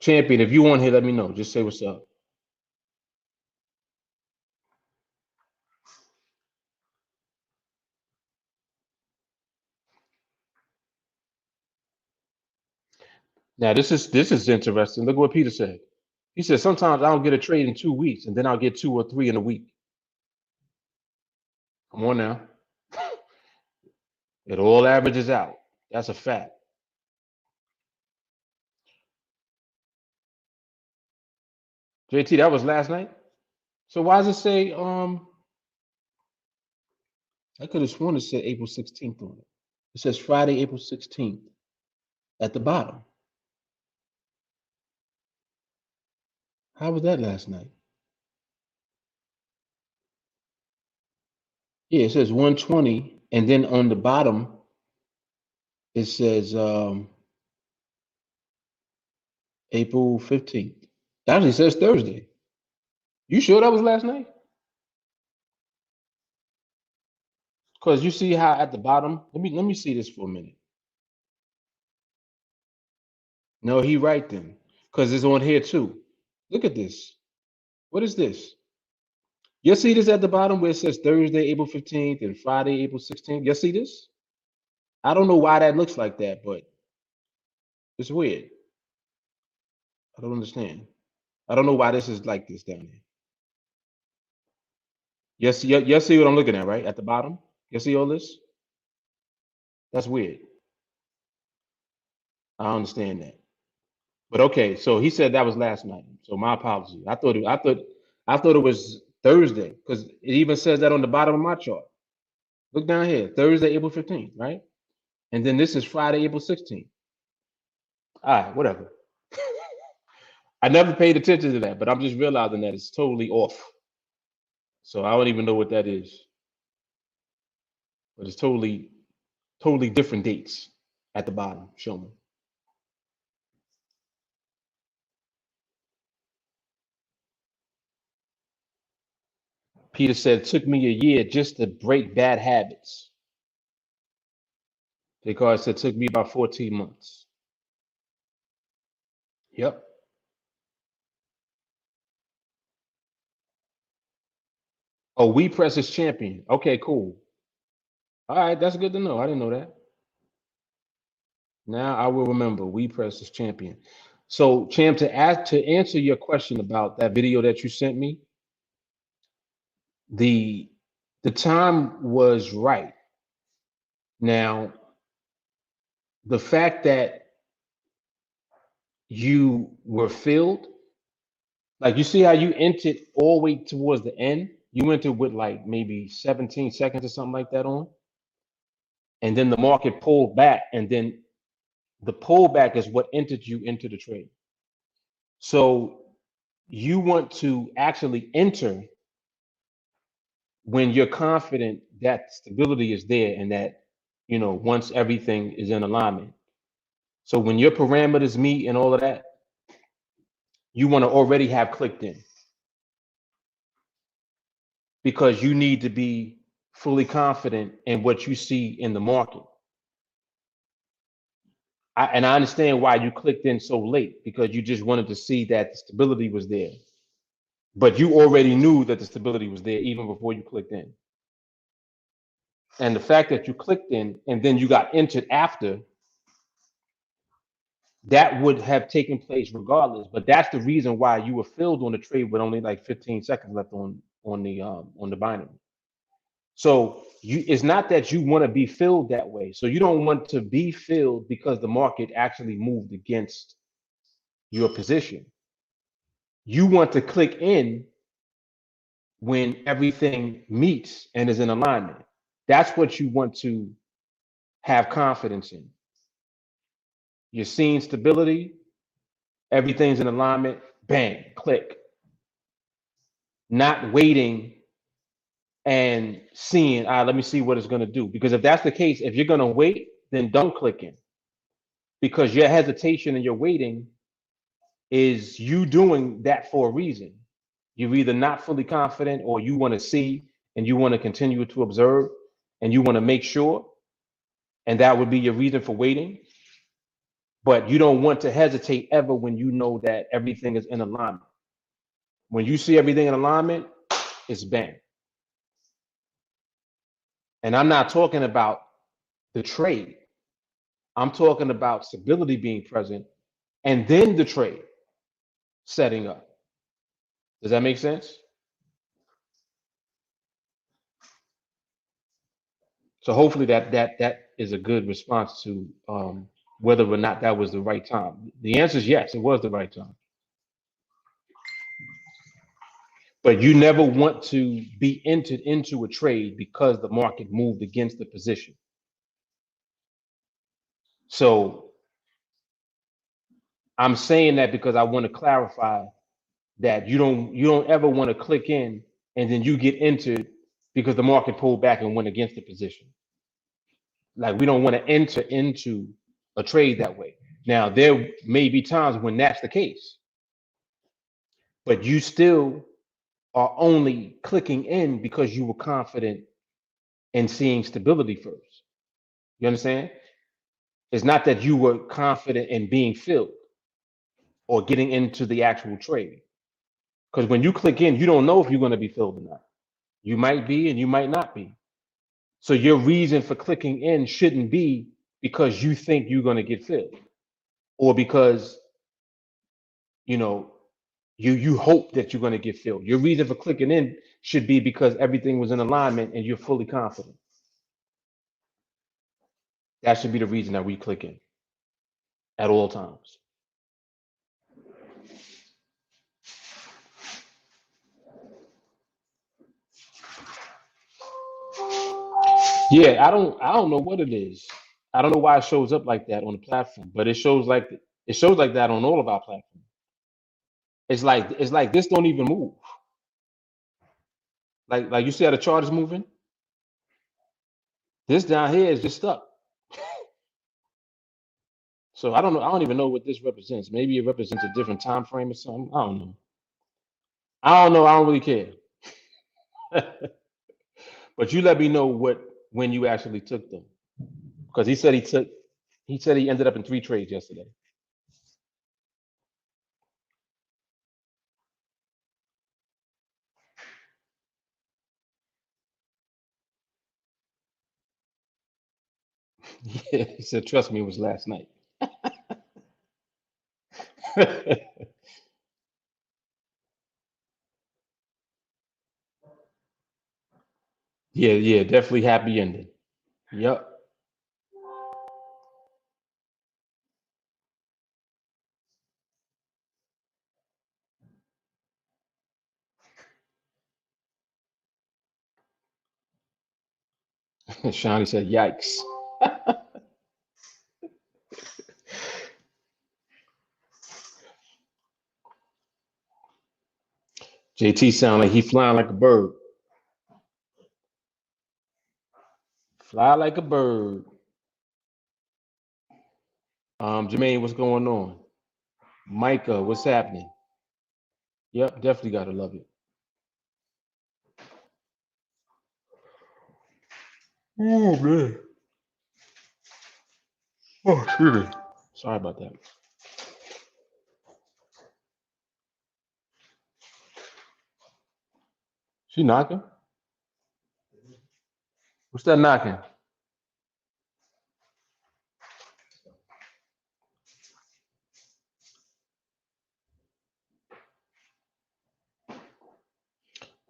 Champion, if you on here, let me know. Just say what's up. Now this is interesting. Look what Peter said. He said sometimes I don't get a trade in 2 weeks, and then I'll get 2 or 3 in a week. Come on now. It all averages out. That's a fact. JT, that was last night. So why does it say I could have sworn it said April 16th on it. It says Friday, April 16th at the bottom. How was that last night? Yeah, it says 1:20, and then on the bottom it says April 15th. It actually says Thursday. You sure that was last night? Because you see how at the bottom, let me see this for a minute. No, he right then. Because it's on here too. Look at this. What is this? You see this at the bottom where it says Thursday, April 15th and Friday, April 16th? You see this? I don't know why that looks like that, but It's weird. I don't understand. I don't know why this is like this down here. Yes, you see what I'm looking at, right? At the bottom? You see all this? That's weird. I don't understand that. But okay, so he said that was last night. So my apologies. I thought it was Thursday, because it even says that on the bottom of my chart. Look down here, Thursday, April 15th, right? And then this is Friday, April 16th. All right, whatever. I never paid attention to that, but I'm just realizing that it's totally off. So I don't even know what that is. But it's totally different dates at the bottom. Show me. Peter said it took me a year just to break bad habits. Because it took me about 14 months. Yep. Oh, we press is champion. Okay, cool. All right, that's good to know. I didn't know that. Now I will remember. We press is champion. So, Champ, to answer your question about that video that you sent me, the time was right. Now, the fact that you were filled, like you see how you entered all the way towards the end, you entered with like maybe 17 seconds or something like that on, and then the market pulled back, and then the pullback is what entered you into the trade. So you want to actually enter when you're confident that stability is there and that, once everything is in alignment. So when your parameters meet and all of that, you want to already have clicked in, because you need to be fully confident in what you see in the market. And I understand why you clicked in so late, because you just wanted to see that the stability was there. But you already knew that the stability was there even before you clicked in. And the fact that you clicked in and then you got entered after, that would have taken place regardless. But that's the reason why you were filled on the trade with only like 15 seconds left on the binary. So it's not that you want to be filled that way. So you don't want to be filled because the market actually moved against your position. You want to click in when everything meets and is in alignment. That's what you want to have confidence in. You're seeing stability, everything's in alignment, bang, click. Not waiting and seeing, let me see what it's going to do. Because if that's the case, if you're going to wait, then don't click in. Because your hesitation and your waiting is you doing that for a reason. You're either not fully confident, or you want to see and you want to continue to observe and you want to make sure. And that would be your reason for waiting. But you don't want to hesitate ever when you know that everything is in alignment. When you see everything in alignment, it's bang. And I'm not talking about the trade. I'm talking about stability being present and then the trade setting up. Does that make sense? So hopefully that is a good response to whether or not that was the right time. The answer is yes, it was the right time. But you never want to be entered into a trade because the market moved against the position. So I'm saying that because I want to clarify that you don't ever want to click in and then you get entered because the market pulled back and went against the position. Like, we don't want to enter into a trade that way. Now, there may be times when that's the case, but you still are only clicking in because you were confident in seeing stability first. You understand? It's not that you were confident in being filled or getting into the actual trade. Because when you click in, you don't know if you're going to be filled or not. You might be and you might not be. So your reason for clicking in shouldn't be because you think you're going to get filled. or because you hope that you're going to get filled. Your reason for clicking in should be because everything was in alignment and you're fully confident. That should be the reason that we click in at all times. Yeah, I don't know what it is. I don't know why it shows up like that on the platform, but it shows like that on all of our platforms. It's like this don't even move. Like you see how the chart is moving? This down here is just stuck. So I don't know. I don't even know what this represents. Maybe it represents a different time frame or something. I don't know. I don't know. I don't really care. But you let me know when you actually took them, because he said he ended up in 3 trades yesterday. Yeah, he said, trust me, it was last night. Yeah, definitely happy ending. Yep. Shawnee said, yikes. JT sound like he flying like a bird. Fly like a bird. Jermaine, what's going on? Micah, what's happening? Yep, definitely gotta love it. Oh man. Oh, excuse me. Sorry about that. She knocking? What's that knocking?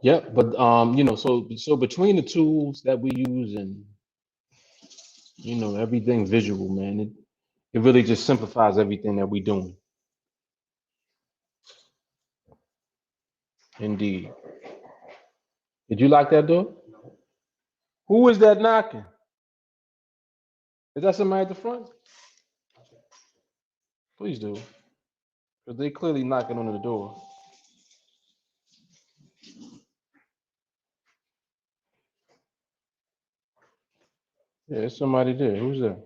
Yep, but so between the tools that we use and everything visual, man, it really just simplifies everything that we're doing. Indeed. Did you lock that door? Who is that knocking? Is that somebody at the front? Please do. Because they clearly knocking on the door. Yeah, there's somebody there. Who's that?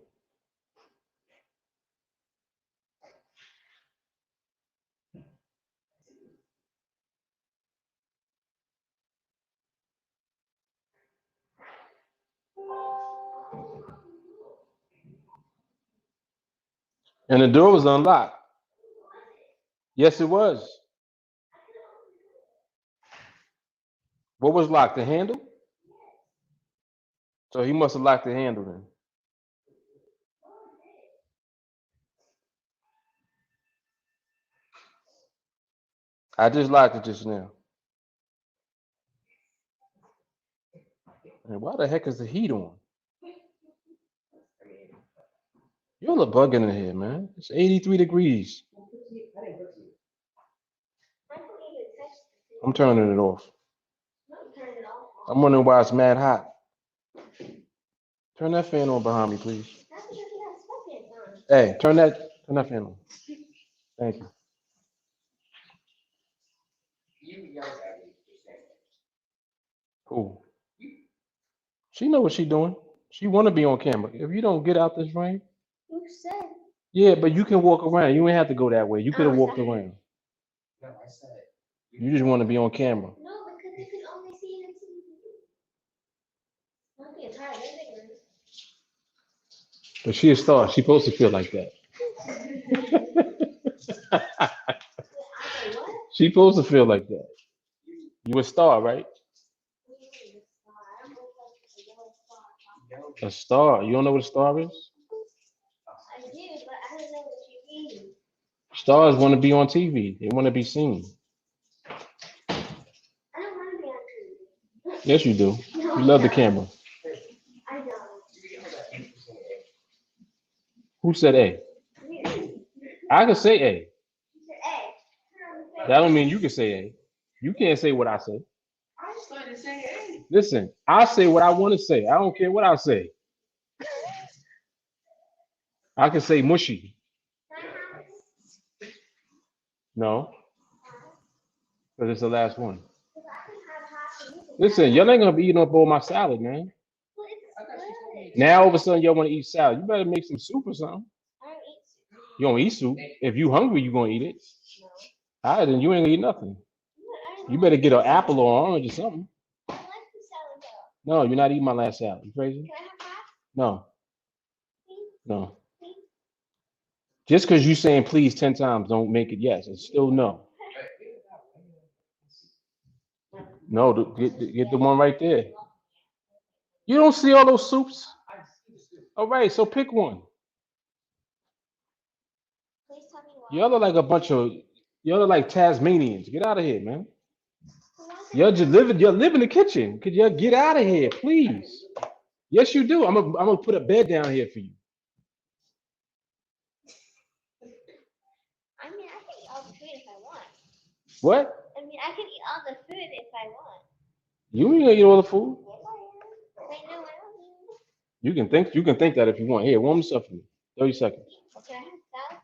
And the door was unlocked. Yes, it was. What was locked? The handle? So he must have locked the handle then. I just locked it just now. And why the heck is the heat on? You're a little bugging in here, man. It's 83 degrees. I'm turning it off. I'm wondering why it's mad hot. Turn that fan on behind me, please. Hey, turn that fan on. Thank you. Cool. She know what she doing. She want to be on camera. If you don't get out this frame. Who said? Yeah, but you can walk around. You ain't have to go that way. You could have walked around. No, I said it. You just want to be on camera. No, because they could only see the TV. Not the entire living room. But she a star. She supposed to feel like that. She supposed to feel like that. You a star, right? A star. You don't know what a star is? I do, but I don't know what you mean. Stars want to be on TV. They want to be seen. I don't want to be on TV. Yes, you do. No, You love the no. camera. I don't. Who said A? I can say A. You said, hey, turn on the That don't mean you can say A. You can't say what I say. I started to say, hey. Listen, I say what I want to say. I don't care what I say. I can say mushy. No, because it's the last one. Listen, y'all ain't gonna be eating up all my salad, man. Now all of a sudden y'all want to eat salad. You better make some soup or something. I don't eat soup. You don't eat soup. If you hungry, you gonna eat it. No. All right, then you ain't gonna eat nothing. I don't You like better get an the apple salad. or orange or something. I like the salad though. No, you're not eating my last salad. You crazy? Can I have half? No, Please? no. Please? Just because you saying please 10 times don't make it yes. It's still no. No, get the one right there. You don't see all those soups? All right, so pick one. Please tell me why. Y'all are like a bunch of, y'all are like Tasmanians. Get out of here, man. Why is Y'all it- just live in the kitchen. Could y'all get out of here, please? Yes, you do. I'm gonna put a bed down here for you. I mean, I can eat all the food if I want. What? I mean, I can eat all the food if I want. You ain't gonna eat all the food. Yes, I am. Wait, no, I don't eat. You can think that if you want. Here, warm this up for me. 30 seconds. Well, can I have salad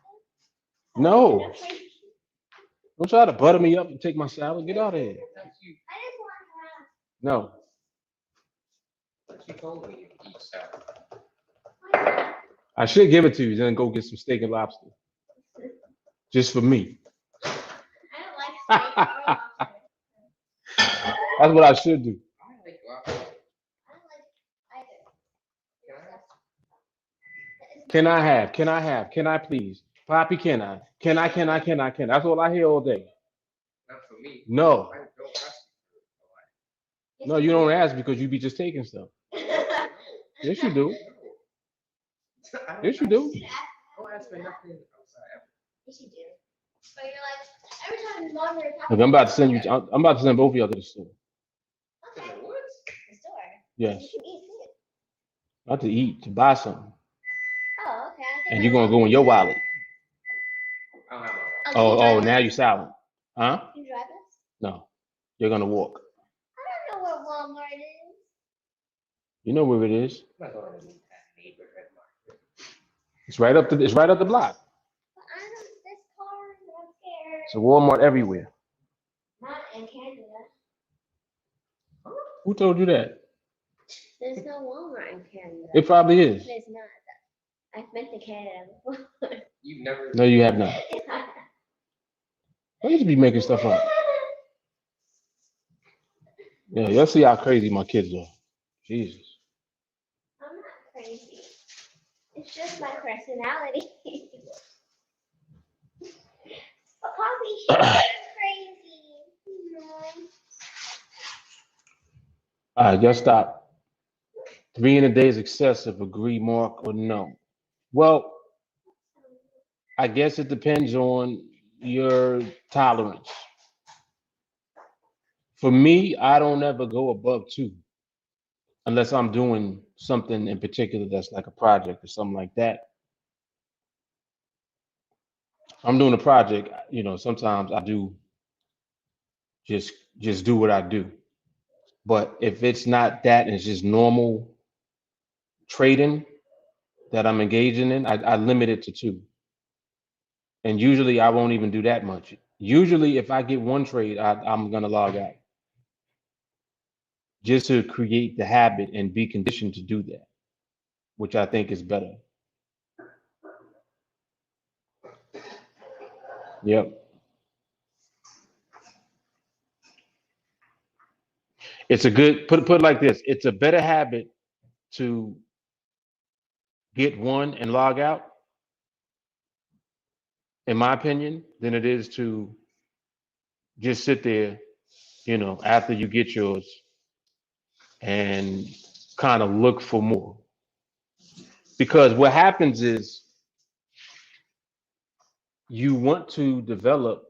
No. then? Enough for you. Don't try to butter me up and take my salad. Get out of here. I just want half. No. But you told me you eat salad. Why not? I should give it to you, then go get some steak and lobster. Just for me. I don't like steak or lobster. That's what I should do. I like waffles. I don't like either. Can I have? Can I please? Poppy, can I? Can I? That's all I hear all day. Not for me. No. I don't ask you. No, you don't ask because you be just taking stuff. Yes, you do. Yes, you do. Don't ask for nothing outside. Yes, you do. But you're like, every time mom or papa. Look, I'm about to send both of y'all to the store. To Okay. the woods? The store. Yes. You can eat food. Not to eat, to buy something. Oh, okay. And you're gonna go in your wallet. I don't have a Oh, can you Oh, drive now us? you silent. Huh? Can you drive us? No. You're gonna walk. I don't know where Walmart is. You know where it is. I'm not going to that neighborhood market. It's right up the block. But I don't. This car. I'm scared. It's a Walmart everywhere. Not in Canada. Who told you that? There's no Walmart in Canada. It probably is. There's not. I've been to Canada before. You've never. No, you have not. I used to be making stuff up. Yeah, y'all see how crazy my kids are. Jesus. I'm not crazy. It's just my personality. But Poppy, she's crazy. All right, y'all stop. 3 in a day is excessive. Agree, Mark, or no? Well, I guess it depends on your tolerance. For me, I don't ever go above 2 unless I'm doing something in particular that's like a project or something like that. If I'm doing a project, sometimes I do just do what I do. But if it's not that and it's just normal trading that I'm engaging in, I limit it to 2. And usually I won't even do that much. Usually if I get one trade, I'm gonna log out. Just to create the habit and be conditioned to do that, which I think is better. Yep. It's a good, put it like this. It's a better habit to get one and log out, in my opinion, than it is to just sit there, after you get yours and kind of look for more. Because what happens is you want to develop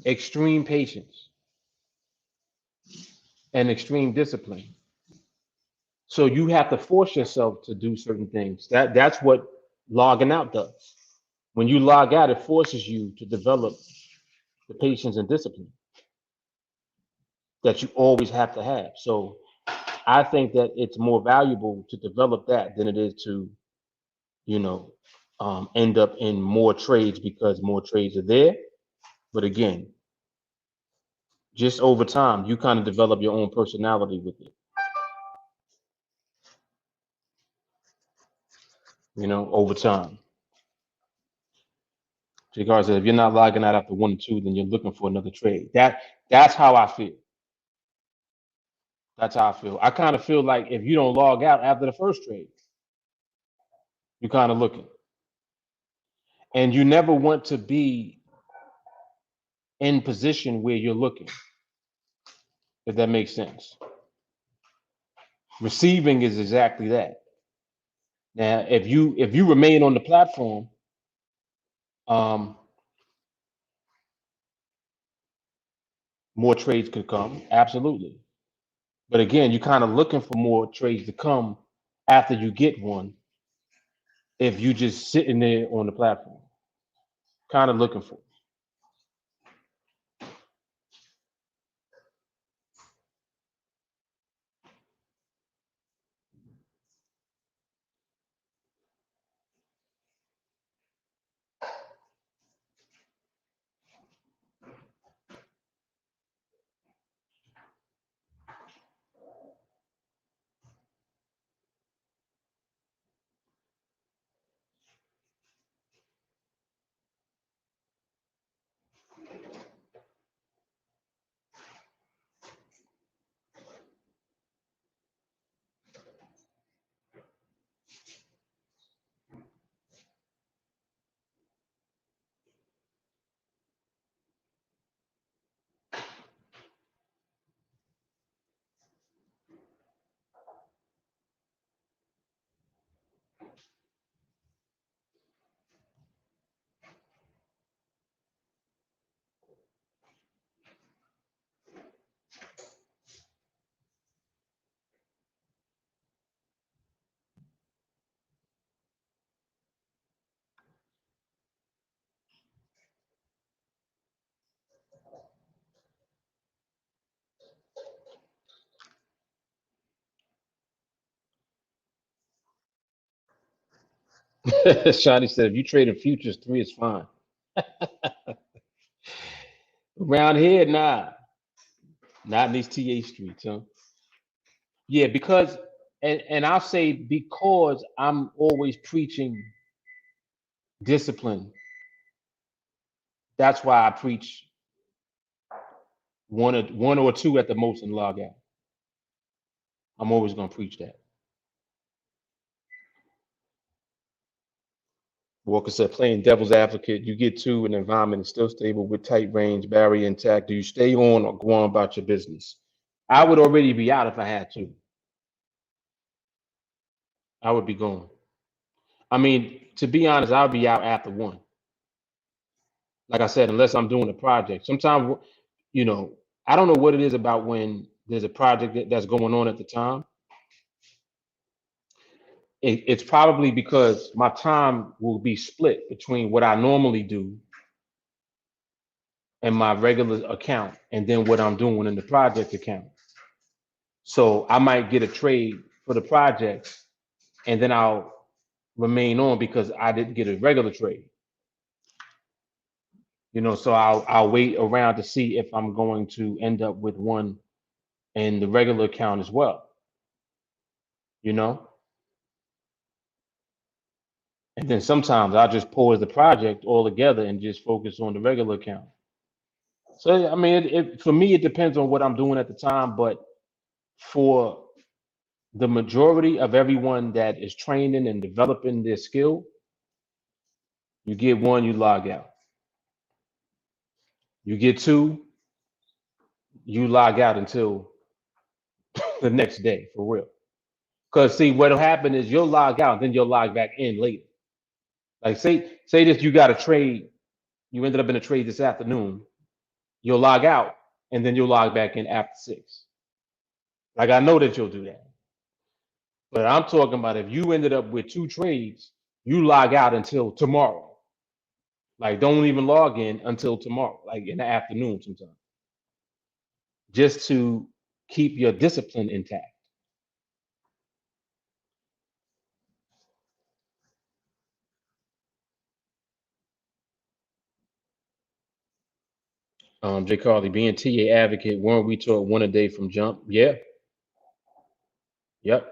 extreme patience and extreme discipline. So you have to force yourself to do certain things. That's what logging out does. When you log out, it forces you to develop the patience and discipline that you always have to have. So I think that it's more valuable to develop that than it is to, you know, end up in more trades because more trades are there. But again, just over time, you kind of develop your own personality with it, over time. Because if you're not logging out after 1 or 2, then you're looking for another trade. That's how I feel. That's how I feel. I kind of feel like if you don't log out after the first trade, you're kind of looking. And you never want to be in position where you're looking, if that makes sense. Receiving is exactly that. Now, if you remain on the platform, more trades could come, absolutely. But again, you're kind of looking for more trades to come after you get one. If you just sitting there on the platform, kind of looking for. Shadi said, if you trade in futures, 3 is fine. Around here, nah, not in these TA streets, huh? Yeah, because, and I'll say because I'm always preaching discipline. That's why I preach one or two at the most and log out. I'm always gonna preach that. Walker said, playing devil's advocate, you get to an environment is still stable with tight range, barrier intact. Do you stay on or go on about your business? I would already be out if I had to. I would be going. I mean, to be honest, I'll be out after 1. Like I said, unless I'm doing a project. Sometimes, I don't know what it is about when there's a project that's going on at the time. It's probably because my time will be split between what I normally do and my regular account and then what I'm doing in the project account. So I might get a trade for the project and then I'll remain on because I didn't get a regular trade. So I'll wait around to see if I'm going to end up with one in the regular account as well. And then sometimes I'll just pause the project altogether and just focus on the regular account. So I mean, for me, it depends on what I'm doing at the time. But for the majority of everyone that is training and developing their skill, you get 1, you log out. You get 2, you log out until the next day, for real. Because see, what'll happen is you'll log out, then you'll log back in later. Like say this, you got a trade, you ended up in a trade this afternoon, you'll log out and then you'll log back in after 6. Like I know that you'll do that. But I'm talking about if you ended up with 2 trades, you log out until tomorrow. Like don't even log in until tomorrow, like in the afternoon sometimes. Just to keep your discipline intact. Jay Carly, being TA advocate, weren't we taught 1 a day from jump? Yeah. Yep.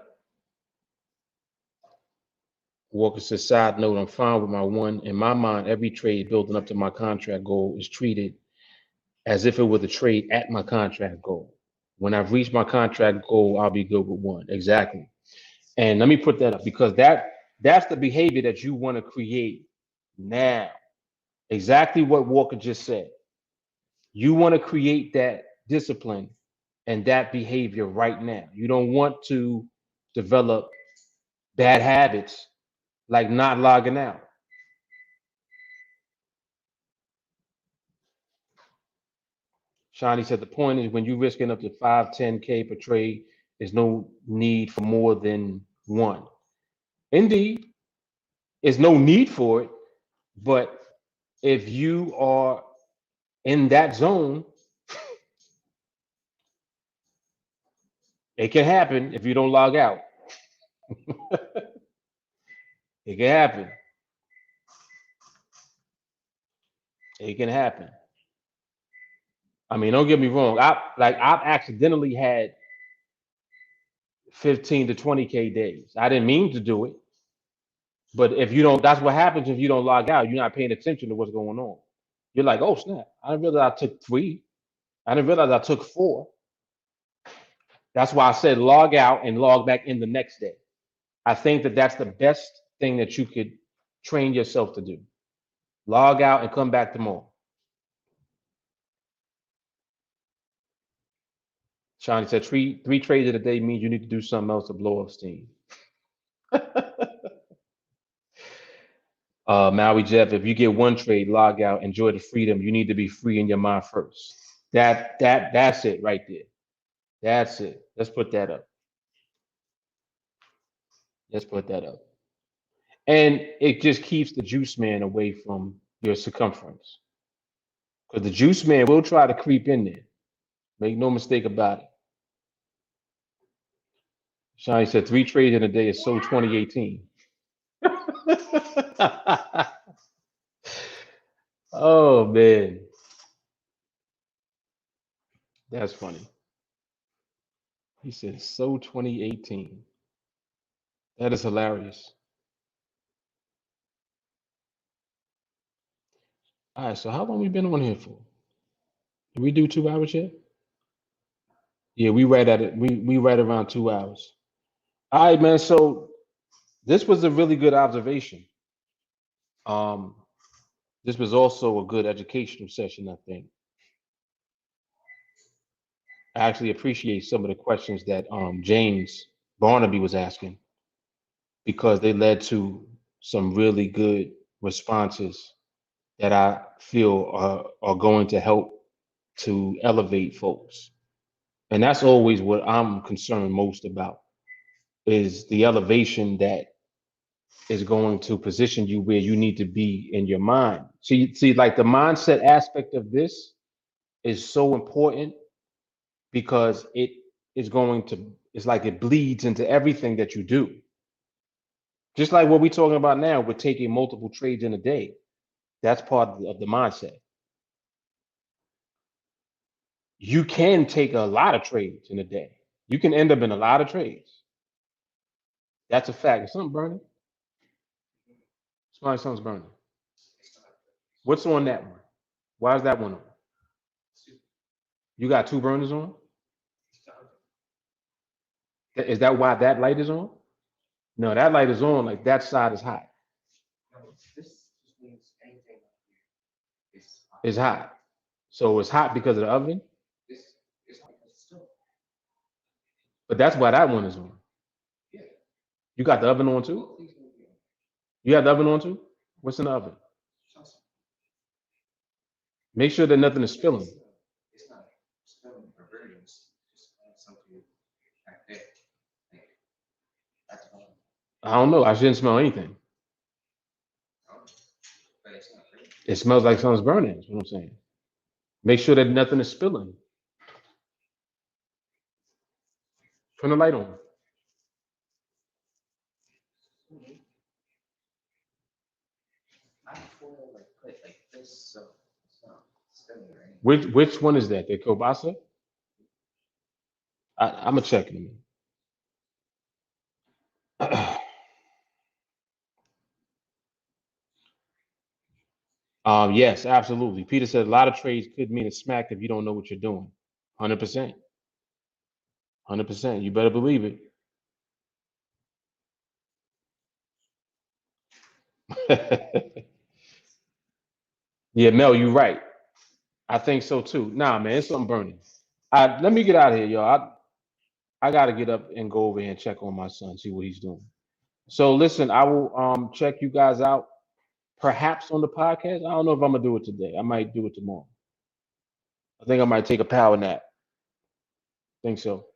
Walker says, side note, I'm fine with my 1. In my mind, every trade building up to my contract goal is treated as if it were the trade at my contract goal. When I've reached my contract goal, I'll be good with 1. Exactly. And let me put that up because that's the behavior that you want to create now. Exactly what Walker just said. You want to create that discipline and that behavior right now. You don't want to develop bad habits like not logging out. Shani said the point is when you're risking up to 5, 10K per trade, there's no need for more than 1. Indeed, there's no need for it, but if you are in that zone, it can happen if you don't log out. It can happen. It can happen. I mean, don't get me wrong. I've accidentally had 15 to 20K days. I didn't mean to do it, but if you don't, that's what happens if you don't log out. You're not paying attention to what's going on. You're like, oh snap! I didn't realize I took 3. I didn't realize I took 4. That's why I said log out and log back in the next day. I think that that's the best thing that you could train yourself to do. Log out and come back tomorrow. Shawnee said 3 trades in a day means you need to do something else to blow off steam. Maui Jeff, if you get 1 trade, log out, enjoy the freedom. You need to be free in your mind first. That's it right there. That's it. Let's put that up. Let's put that up. And it just keeps the juice man away from your circumference. Because the juice man will try to creep in there. Make no mistake about it. Shani said 3 trades in a day is so 2018. Oh man. That's funny. He said so 2018. That is hilarious. All right, so how long we been on here for? Did we do 2 hours yet? Yeah, we right at it. We right around 2 hours. All right, man. So this was a really good observation. This was also a good educational session, I think. I actually appreciate some of the questions that James Barnaby was asking because they led to some really good responses that I feel are going to help to elevate folks. And that's always what I'm concerned most about is the elevation that is going to position you where you need to be in your mind. See, like the mindset aspect of this is so important because it is going to, it's like it bleeds into everything that you do. Just like what we're talking about now, we're taking multiple trades in a day. That's part of the mindset. You can take a lot of trades in a day. You can end up in a lot of trades. That's a fact. Is something burning? Something's burning. What's on that one? Why is that one on? You got 2 burners on? Is that why that light is on? No, that light is on, like that side is hot. It's hot. So it's hot because of the oven? But that's why that one is on. You got the oven on too? You have the oven on too? What's in the oven? Make sure that nothing is spilling. It's not spilling or burning, it's just something like that. That's all. I don't know. I shouldn't smell anything. But it's not burning. It smells like something's burning. That's what I'm saying. Make sure that nothing is spilling. Turn the light on. I feel like put like this, so it's not spilling or anything. Which one is that? The kielbasa? I'm gonna check in a minute. Yes, absolutely. Peter said a lot of trades could mean a smack if you don't know what you're doing. 100%. 100%. You better believe it. Yeah, Mel, you're right. I think so too. Nah, man, it's something burning. Let me get out of here, y'all. I gotta get up and go over here and check on my son, see what he's doing. So listen, I will check you guys out perhaps on the podcast. I don't know if I'm gonna do it today. I might do it tomorrow. I think I might take a power nap. Think so.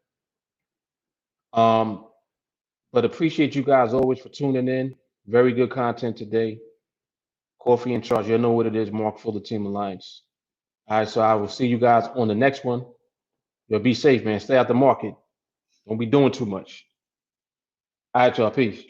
Um, but appreciate you guys always for tuning in. Very good content today. Coffee in charge. You know what it is. Mark Fuller, Team Alliance. All right, so I will see you guys on the next one. You'll be safe, man. Stay out the market. Don't be doing too much. All right, y'all. Peace.